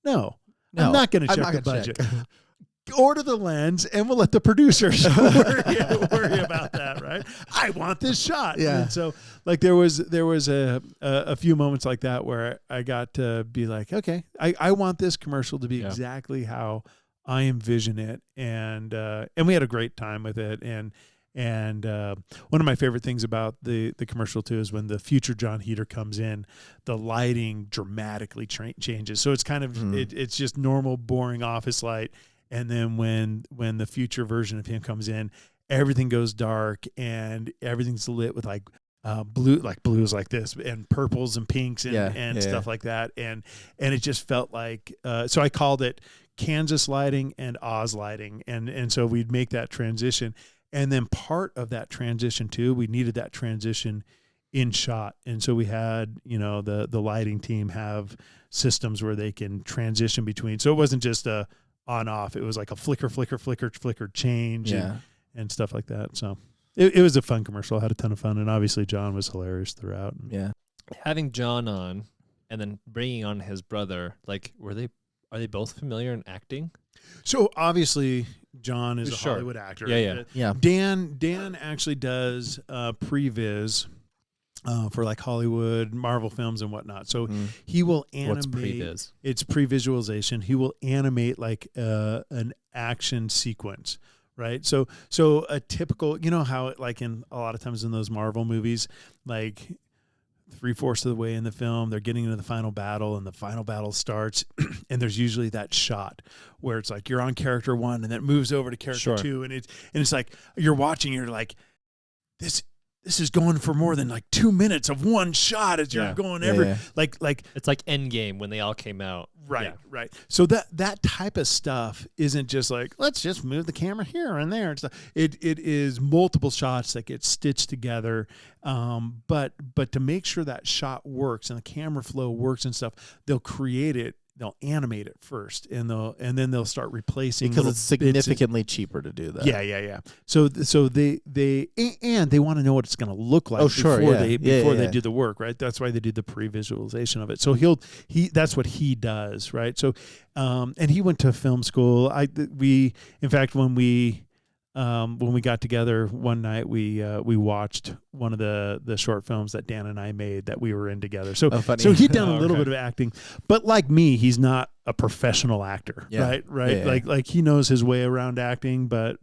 No, I'm not going to check the budget. Order the lens, and we'll let the producers worry about that, right? I want this shot. Yeah. And so like there was a few moments like that where I got to be like, okay, I want this commercial to be exactly how I envision it. And we had a great time with it. And one of my favorite things about the commercial too is when the future John Heder comes in, the lighting dramatically changes. So it's kind of, it's just normal, boring office light. And then when the future version of him comes in, everything goes dark and everything's lit with like blues like this and purples and pinks and stuff like that. And it just felt like, so I called it Kansas lighting and Oz lighting. And so we'd make that transition. And then part of that transition too, we needed that transition in shot. And so we had, the lighting team have systems where they can transition between. So it wasn't just a on off. It was like a flicker change and stuff like that. So it was a fun commercial. I had a ton of fun. And obviously John was hilarious throughout. Yeah. Having John on and then bringing on his brother, like, are they both familiar in acting? So obviously, John is a Sure. Hollywood actor. Yeah. Dan actually does previs for like Hollywood, Marvel films, and whatnot. So he will animate. What's previs? It's pre-visualization. He will animate like an action sequence. Right. So a typical, you know how it, like in a lot of times in those Marvel movies, like 3/4 of the way in the film, they're getting into the final battle, and the final battle starts, and there's usually that shot where it's like you're on character 1, and then it moves over to character 2, and it's like you're watching, you're like, this is going for more than like 2 minutes of one shot as you're going like it's like Endgame when they all came out. Right. So that type of stuff isn't just like, let's just move the camera here and there. It is multiple shots that get stitched together. But to make sure that shot works and the camera flow works and stuff, they'll create it. They'll animate it first, and then they'll start replacing, because it's significantly cheaper to do that. Yeah. So they want to know what it's going to look like before they do the work, right? That's why they do the pre-visualization of it. So that's what he does, right? So and he went to film school. In fact, when we got together one night, we watched one of the short films that Dan and I made that we were in together. So he'd done a little bit of acting, but like me, he's not a professional actor, right? Yeah. Like he knows his way around acting, but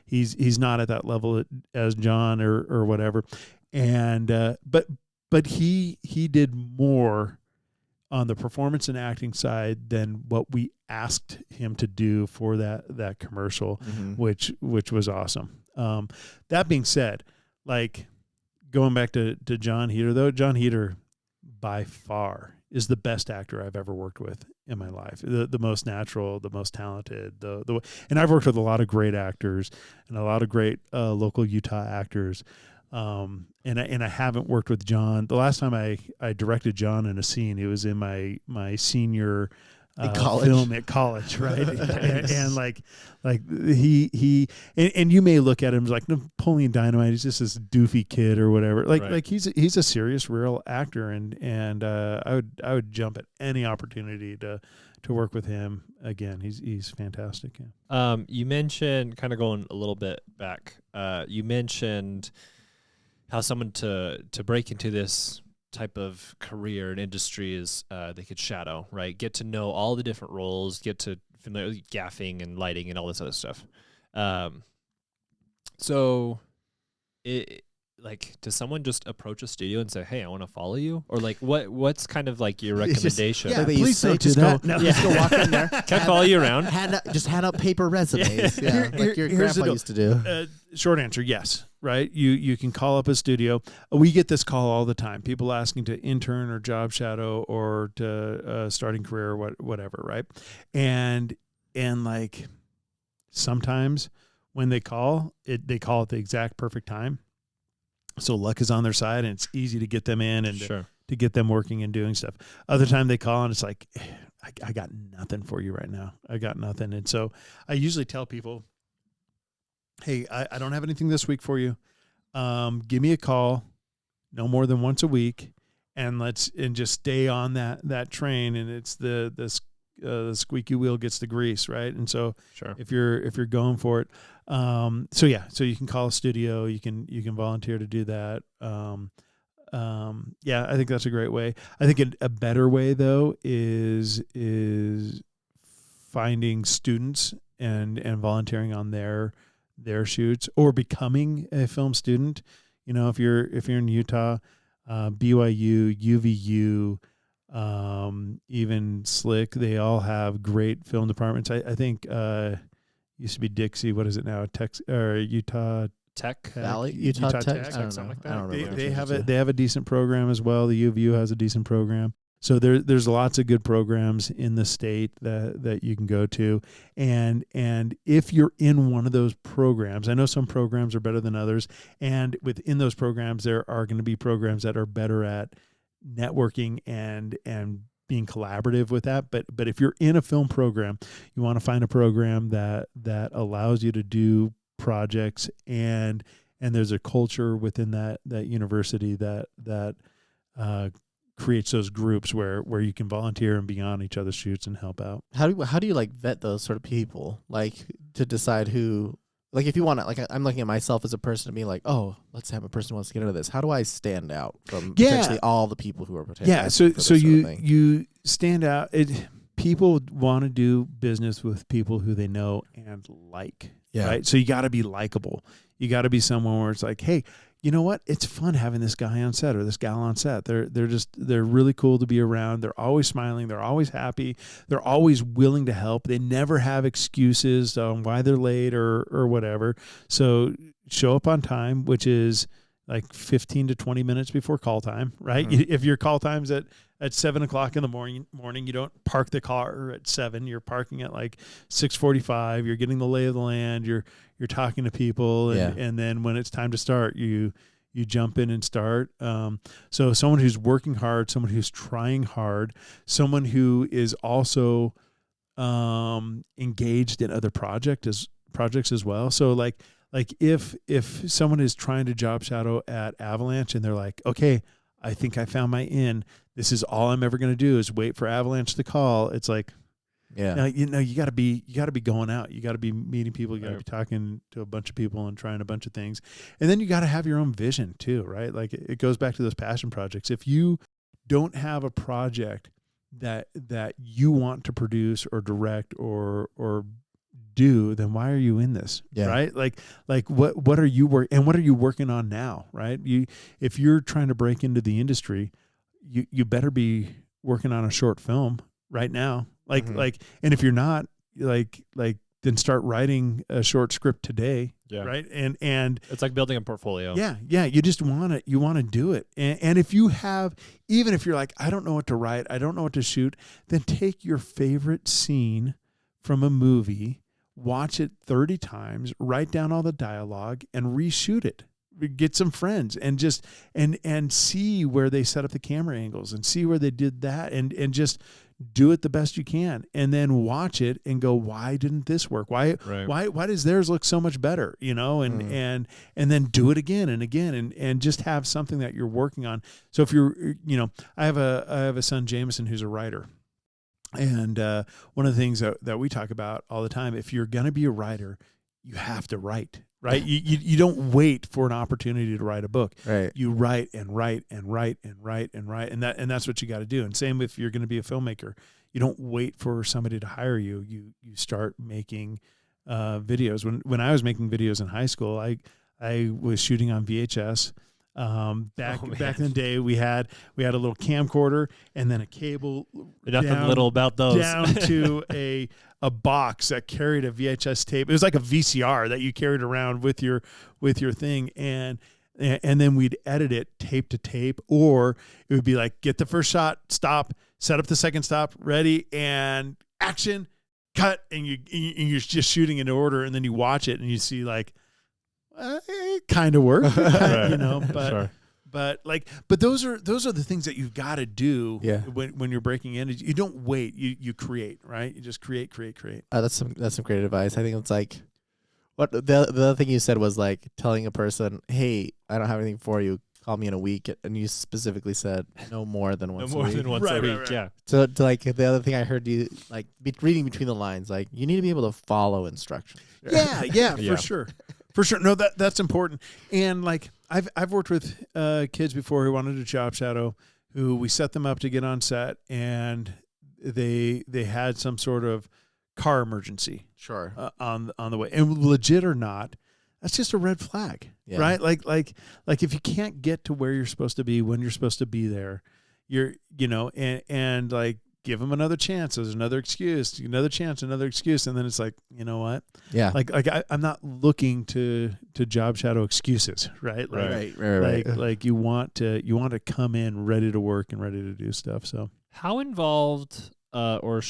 he's not at that level as John or whatever. And but he did more on the performance and acting side than what we asked him to do for that commercial, which was awesome. That being said, like going back to John Heder, though, John Heder by far is the best actor I've ever worked with in my life. The most natural, the most talented, and I've worked with a lot of great actors and a lot of great local Utah actors. And I haven't worked with John. The last time I directed John in a scene, it was in my senior film at college, right? and like he you may look at him as like Napoleon Dynamite. He's just this doofy kid or whatever. Like he's a serious, real actor, and I would jump at any opportunity to work with him again. He's fantastic. Yeah. You mentioned, kind of going a little bit back. You mentioned how someone to break into this type of career and industry is they could shadow, right? Get to know all the different roles, get to familiar with gaffing and lighting and all this other stuff. So does someone just approach a studio and say, "Hey, I want to follow you," or like what's kind of like your recommendation? Please don't do that. Just go walk in there. Can I follow you around? Hand out paper resumes. Like your grandpa used to do. Short answer, yes. Right? You can call up a studio. We get this call all the time. People asking to intern or job shadow or to starting career or whatever, right? And like sometimes when they call at the exact perfect time. So luck is on their side, and it's easy to get them in and to get them working and doing stuff. Other time they call and it's like, I got nothing for you right now. I got nothing. And so I usually tell people, hey, I don't have anything this week for you. Give me a call, no more than once a week, and just stay on that train. And it's the squeaky wheel gets the grease, right? And so if you're going for it, so you can call a studio, you can volunteer to do that. I think that's a great way. I think a better way though is finding students and volunteering on their shoots or becoming a film student. You know, if you're in Utah, BYU, UVU, even Slick, they all have great film departments. I think used to be Dixie. What is it now? Utah Tech Valley, Utah Tech. Something like that. I don't remember. They have a decent program as well. The UVU has a decent program. So there's lots of good programs in the state that you can go to, and if you're in one of those programs, I know some programs are better than others, and within those programs there are going to be programs that are better at networking and being collaborative with that. But if you're in a film program, you want to find a program that allows you to do projects and there's a culture within that university that creates those groups where you can volunteer and be on each other's shoots and help out. How do you like vet those sort of people, like to decide who, like if you want to, like I'm looking at myself as a person to be like, oh, let's have a person who wants to get into this. How do I stand out from potentially all the people who are potentially? Yeah, so you stand out. People want to do business with people who they know and like. Yeah. Right. So you got to be likable. You got to be someone where it's like, hey, you know what? It's fun having this guy on set or this gal on set. They're really cool to be around. They're always smiling. They're always happy. They're always willing to help. They never have excuses on why they're late or whatever. So show up on time, which is like 15 to 20 minutes before call time, right? Mm-hmm. If your call time's at 7:00 in the morning, you don't park the car at 7. You're parking at like 6:45. You're getting the lay of the land. You're talking to people, and then when it's time to start, you jump in and start. So someone who's working hard, someone who's trying hard, someone who is also engaged in other projects as well. So like if someone is trying to job shadow at Avalanche and they're like, okay, I think I found my in. This is all I'm ever going to do is wait for Avalanche to call. It's like, now, you got to be going out. You got to be meeting people. You got to be talking to a bunch of people and trying a bunch of things. And then you got to have your own vision too, right? Like it goes back to those passion projects. If you don't have a project that you want to produce or direct or do, then why are you in this? Right? Like what are you what are you working on now? Right? If you're trying to break into the industry, you better be working on a short film right now. And if you're not, then start writing a short script today. Yeah. Right. And it's like building a portfolio. Yeah. Yeah. You just want to do it. And if you have, even if you're like, I don't know what to write, I don't know what to shoot, then take your favorite scene from a movie, watch it 30 times, write down all the dialogue and reshoot it. Get some friends and just, and see where they set up the camera angles and see where they did that and just do it the best you can, and then watch it and go, why didn't this work? Why does theirs look so much better? And then do it again and again and just have something that you're working on. So if you're, I have a son, Jameson, who's a writer. And one of the things that we talk about all the time, if you're going to be a writer, you have to write, right? You don't wait for an opportunity to write a book. Right. You write and write and write and write and write. And that's what you got to do. And same if you're going to be a filmmaker, you don't wait for somebody to hire you. You start making videos. When I was making videos in high school, I was shooting on VHS. Back in the day, we had a little camcorder and then a cable. Nothing little about those. Down to a box that carried a VHS tape. It was like a VCR that you carried around with your thing, and then we'd edit it tape to tape, or it would be like, get the first shot, stop, set up the second stop, ready, and action, cut, and you're just shooting in order, and then you watch it and you see like, it kind of worked, but sure. But those are the things that you've got to do. Yeah. When you're breaking in, you don't wait. You create, right? You just create. That's some great advice. I think it's like, what the other thing you said was like telling a person, hey, I don't have anything for you. Call me in a week, and you specifically said no more than once. No more than once a week. Right. Yeah. So to like the other thing I heard you like reading between the lines, like you need to be able to follow instructions. Yeah, for sure. For sure. No, that's important. And like I've worked with kids before who wanted to job shadow, who we set them up to get on set, and they had some sort of car emergency. Sure. On the way. And legit or not, that's just a red flag. Yeah. Right? Like if you can't get to where you're supposed to be when you're supposed to be there, you're and like give them another chance. There's another excuse, another chance, another excuse. And then it's like, you know what? Yeah. Like I'm not looking to job shadow excuses, right? Like, right. Like you want to come in ready to work and ready to do stuff. So how involved or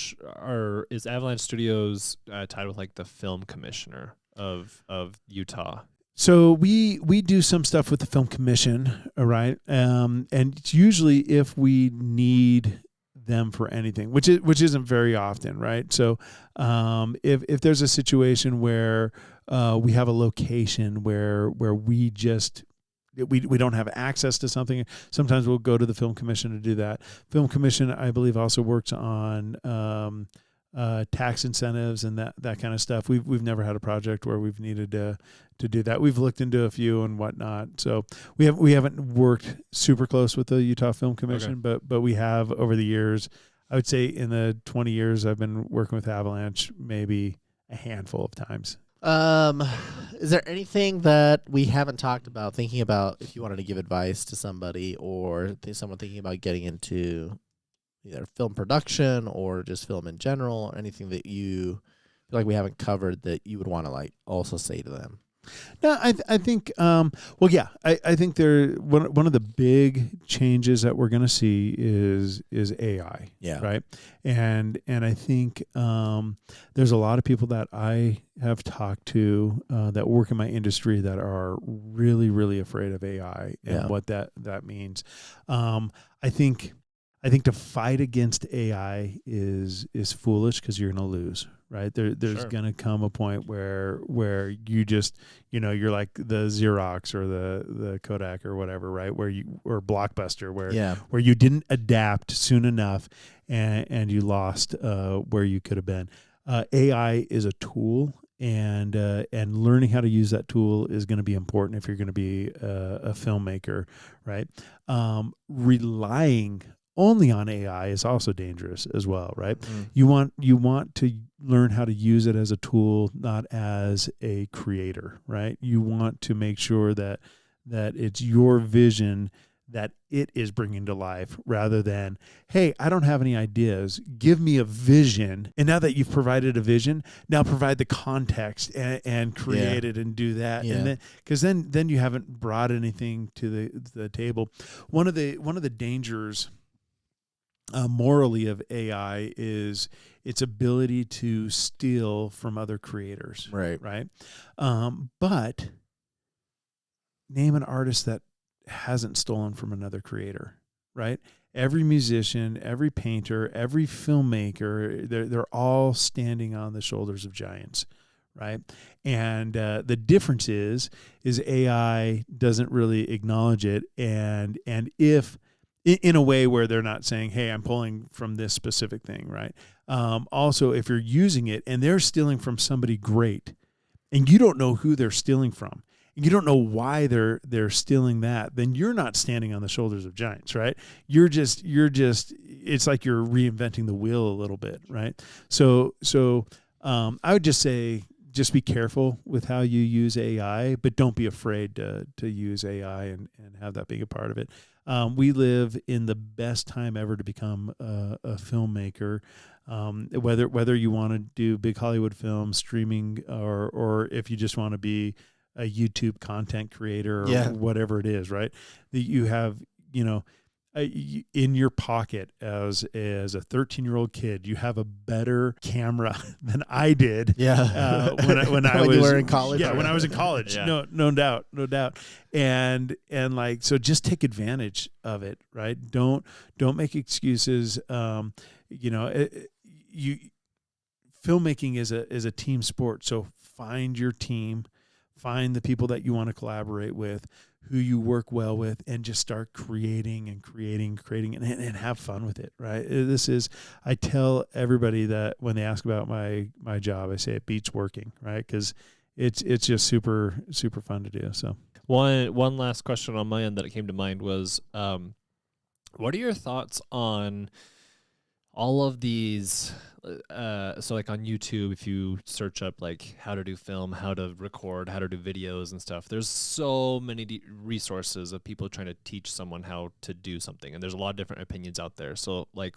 is Avalanche Studios tied with like the film commissioner of Utah? So we do some stuff with the film commission, right? And it's usually if we need them for anything, which isn't very often, right? So if there's a situation where we have a location where we just we don't have access to something, sometimes we'll go to the film commission to do that. Film commission, I believe, also works on tax incentives and that kind of stuff. We've never had a project where we've needed to do that. We've looked into a few and whatnot. So we haven't worked super close with the Utah Film Commission, but we have over the years. I would say in the 20 years I've been working with Avalanche, maybe a handful of times. Is there anything that we haven't talked about, thinking about if you wanted to give advice to somebody or someone thinking about getting into either film production or just film in general, or anything that you feel like we haven't covered that you would want to like also say to them? No, I think, I think one of the big changes that we're going to see is AI. Yeah. Right. And I think, there's a lot of people that I have talked to, that work in my industry that are really, really afraid of AI and what that means. I think to fight against AI is foolish because you're going to lose, right? There's going to come a point where you just, you're like the Xerox or the Kodak or whatever, right? Or Blockbuster where you didn't adapt soon enough and you lost where you could have been. AI is a tool. And learning how to use that tool is going to be important if you're going to be a filmmaker, right? Relying only on AI is also dangerous as well, right? Mm. You want to learn how to use it as a tool, not as a creator, right? You want to make sure that it's your vision that it is bringing to life rather than, hey, I don't have any ideas. Give me a vision. And now that you've provided a vision, now provide the context and create it and do that. Yeah. And then, because then you haven't brought anything to the table. One of the dangers morally of AI is its ability to steal from other creators. Right. But name an artist that hasn't stolen from another creator, right? Every musician, every painter, every filmmaker, they're all standing on the shoulders of giants, right? And the difference is AI doesn't really acknowledge it, and if in a way where they're not saying, hey, I'm pulling from this specific thing, right? Also, if you're using it and they're stealing from somebody great, and you don't know who they're stealing from, and you don't know why they're stealing that, then you're not standing on the shoulders of giants, right? You're just it's like you're reinventing the wheel a little bit, right? So I would just say, just be careful with how you use AI, but don't be afraid to use AI and have that being a part of it. We live in the best time ever to become a filmmaker. Whether you want to do big Hollywood films, streaming, or if you just want to be a YouTube content creator or whatever it is, right? That you have, in your pocket as a 13-year-old kid, you have a better camera than I did. Yeah. When I was in college. Yeah, when I was in college. Yeah. No doubt. And like, so just take advantage of it, right? Don't make excuses. Filmmaking is a team sport. So find your team, find the people that you want to collaborate with, who you work well with, and just start creating and have fun with it, right? I tell everybody that when they ask about my job, I say it beats working, right? Because it's just super, super fun to do. So one last question on my end that came to mind was, what are your thoughts on all of these, so like on YouTube, if you search up like how to do film, how to record, how to do videos and stuff, there's so many resources of people trying to teach someone how to do something. And there's a lot of different opinions out there. So like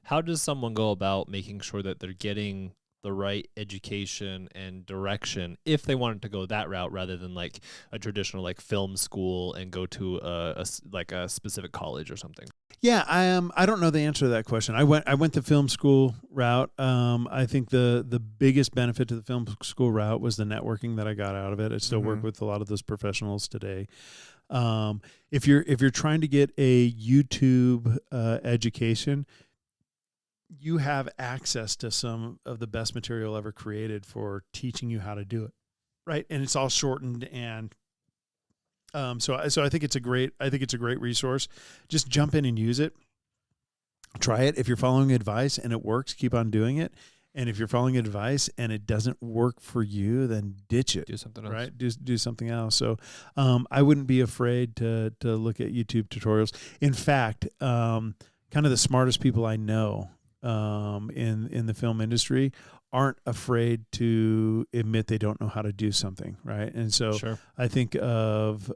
how does someone go about making sure that they're getting the right education and direction if they wanted to go that route rather than like a traditional like film school and go to a specific college or something? Yeah, I don't know the answer to that question. I went the film school route. I think the biggest benefit to the film school route was the networking that I got out of it. I still work with a lot of those professionals today. If you're trying to get a YouTube education, you have access to some of the best material ever created for teaching you how to do it, right? And it's all shortened and So I think it's a great resource. Just jump in and use it. Try it. If you're following advice and it works, keep on doing it. And if you're following advice and it doesn't work for you, then ditch it. Do something else. Right? Do something else. So I wouldn't be afraid to look at YouTube tutorials. In fact, kind of the smartest people I know in the film industry aren't afraid to admit they don't know how to do something, right? And so Sure. I think of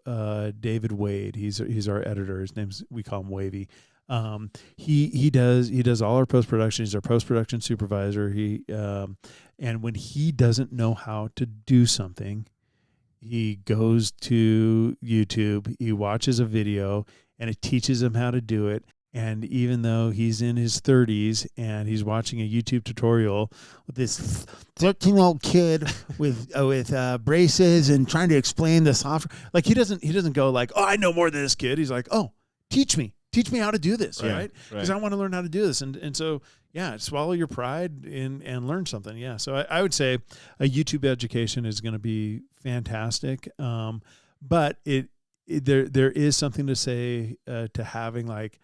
David Wade. He's our editor. His name's, we call him Wavy. He does all our post-production. He's our post-production supervisor. And when he doesn't know how to do something, he goes to YouTube, he watches a video, and it teaches him how to do it. And even though he's in his 30s and he's watching a YouTube tutorial with this 13-year-old kid with braces and trying to explain the software, like he doesn't go like, oh, I know more than this kid. He's like, oh, teach me how to do this, right? Because I want to learn how to do this. And so, yeah, swallow your pride and learn something. Yeah. So I would say a YouTube education is going to be fantastic. But there is something to say to having like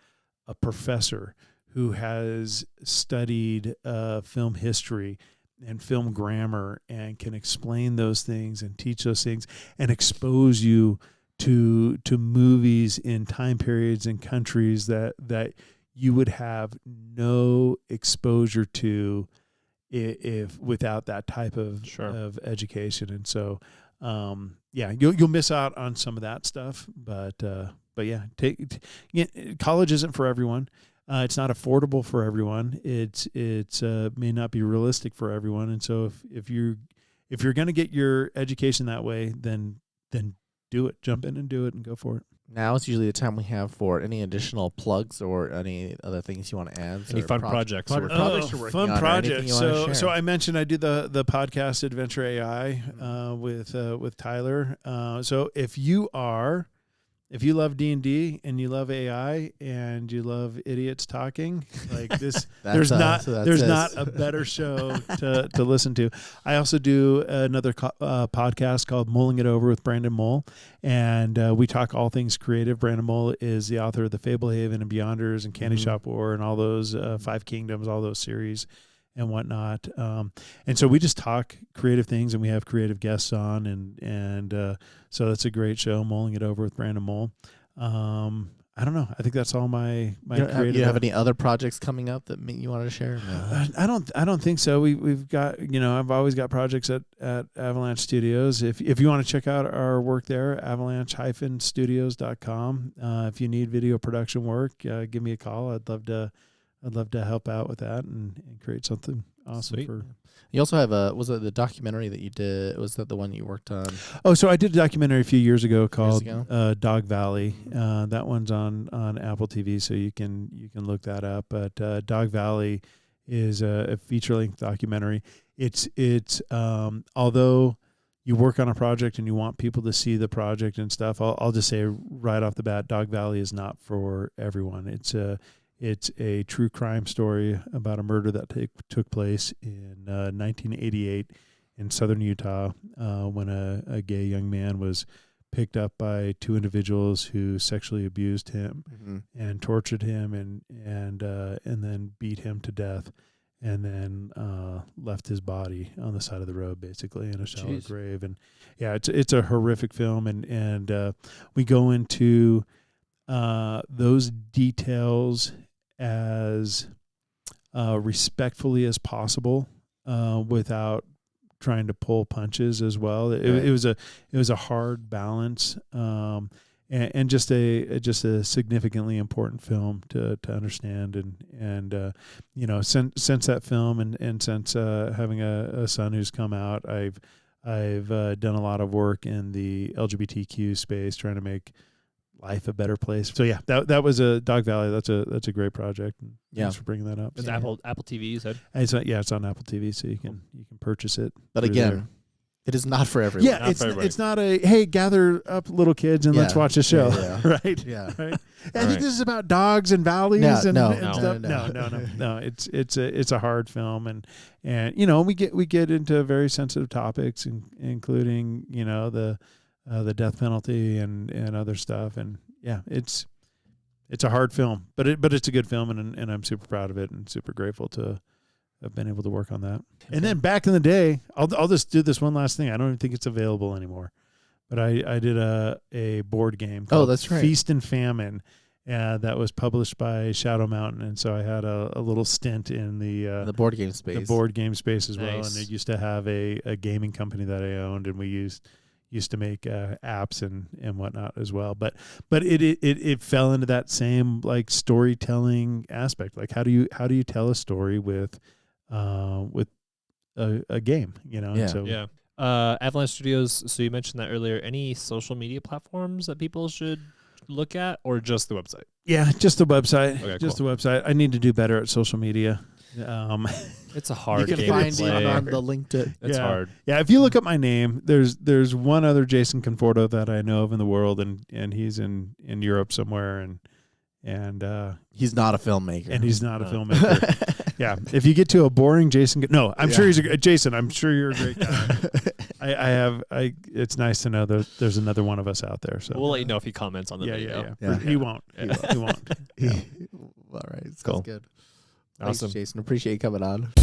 a professor who has studied film history and film grammar and can explain those things and teach those things and expose you to movies in time periods and countries that you would have no exposure to if without that type of education. And so you'll miss out on some of that stuff, but yeah, college isn't for everyone. It's not affordable for everyone. It's may not be realistic for everyone. And so if you're going to get your education that way, then do it. Jump in and do it and go for it. Now is usually the time we have for any additional plugs or any other things you want to add. Any fun projects? Projects you're working on, fun projects. So I mentioned I do the podcast Adventure AI with Tyler. So if you love D&D and you love AI and you love idiots talking, like this, there's not a better show to listen to. I also do another podcast called Mulling It Over with Brandon Mull, and we talk all things creative. Brandon Mull is the author of The Fablehaven and Beyonders and Candy Shop War and all those Five Kingdoms, all those series and whatnot. And so we just talk creative things and we have creative guests on and so it's a great show, Mulling It Over with Brandon Mull. I don't know. I think that's all my creative. You have any other projects coming up that you want to share? No. I don't think so. We've got, I've always got projects at Avalanche Studios. If you want to check out our work there, avalanche-studios.com. If you need video production work, give me a call. I'd love to help out with that and create something awesome. Sweet. You also have was it the documentary that you did? Was that the one you worked on? Oh, so I did a documentary a few years ago called Dog Valley. That one's on Apple TV, so you can look that up. But Dog Valley is a feature-length documentary. It's although you work on a project and you want people to see the project and stuff, I'll just say right off the bat, Dog Valley is not for everyone. It's a true crime story about a murder that took place in 1988 in southern Utah when a gay young man was picked up by two individuals who sexually abused him and tortured him and then beat him to death and then left his body on the side of the road, basically in a shallow grave. And yeah, it's a horrific film, and we go into those details as respectfully as possible, without trying to pull punches as well. It was a hard balance, and just a significantly important film to understand. And since that film and since having a son who's come out, I've done a lot of work in the LGBTQ space, trying to make life a better place. So yeah, that was a Dog Valley. That's a great project. Thanks for bringing that up. It's Apple TV, you said? It's on Apple TV, so you can purchase it. But again, there. It is not for everyone. Yeah, it's not a hey, gather up little kids and let's watch a show, right? Yeah, right. I think this is about dogs and valleys and stuff. No. It's a hard film, and we get into very sensitive topics, including the the death penalty and other stuff. And yeah, it's a hard film, but it's a good film, and I'm super proud of it and super grateful to have been able to work on that. And then back in the day, I'll just do this one last thing. I don't even think it's available anymore, but I did a board game called that's right. Feast and Famine. That was published by Shadow Mountain, and so I had a little stint in the board game space. The board game space as well, Nice. and it used to have a gaming company that I owned, and we used to make apps and whatnot as well. But it fell into that same like storytelling aspect. Like how do you tell a story with a game? You know. Yeah. And so, Yeah. Avalanche Studios. So you mentioned that earlier. Any social media platforms that people should look at, or just the website? Yeah, just the website. Okay, just cool. the website. I need to do better at social media. It's a hard You can game find to it play. on the LinkedIn. It's Yeah. hard. Yeah, if you look up my name, there's one other Jason Conforto that I know of in the world, and he's in Europe somewhere, and He's not a filmmaker. and he's not a filmmaker. Yeah, if you get to a boring Jason, I'm sure he's Jason. I'm sure you're a great guy. It's nice to know that there's another one of us out there. So We'll let you know if he comments on the video. Yeah. He won't. Yeah. He won't. All right. Sounds Cool. good. Awesome. Thanks, Jason. Appreciate you coming on.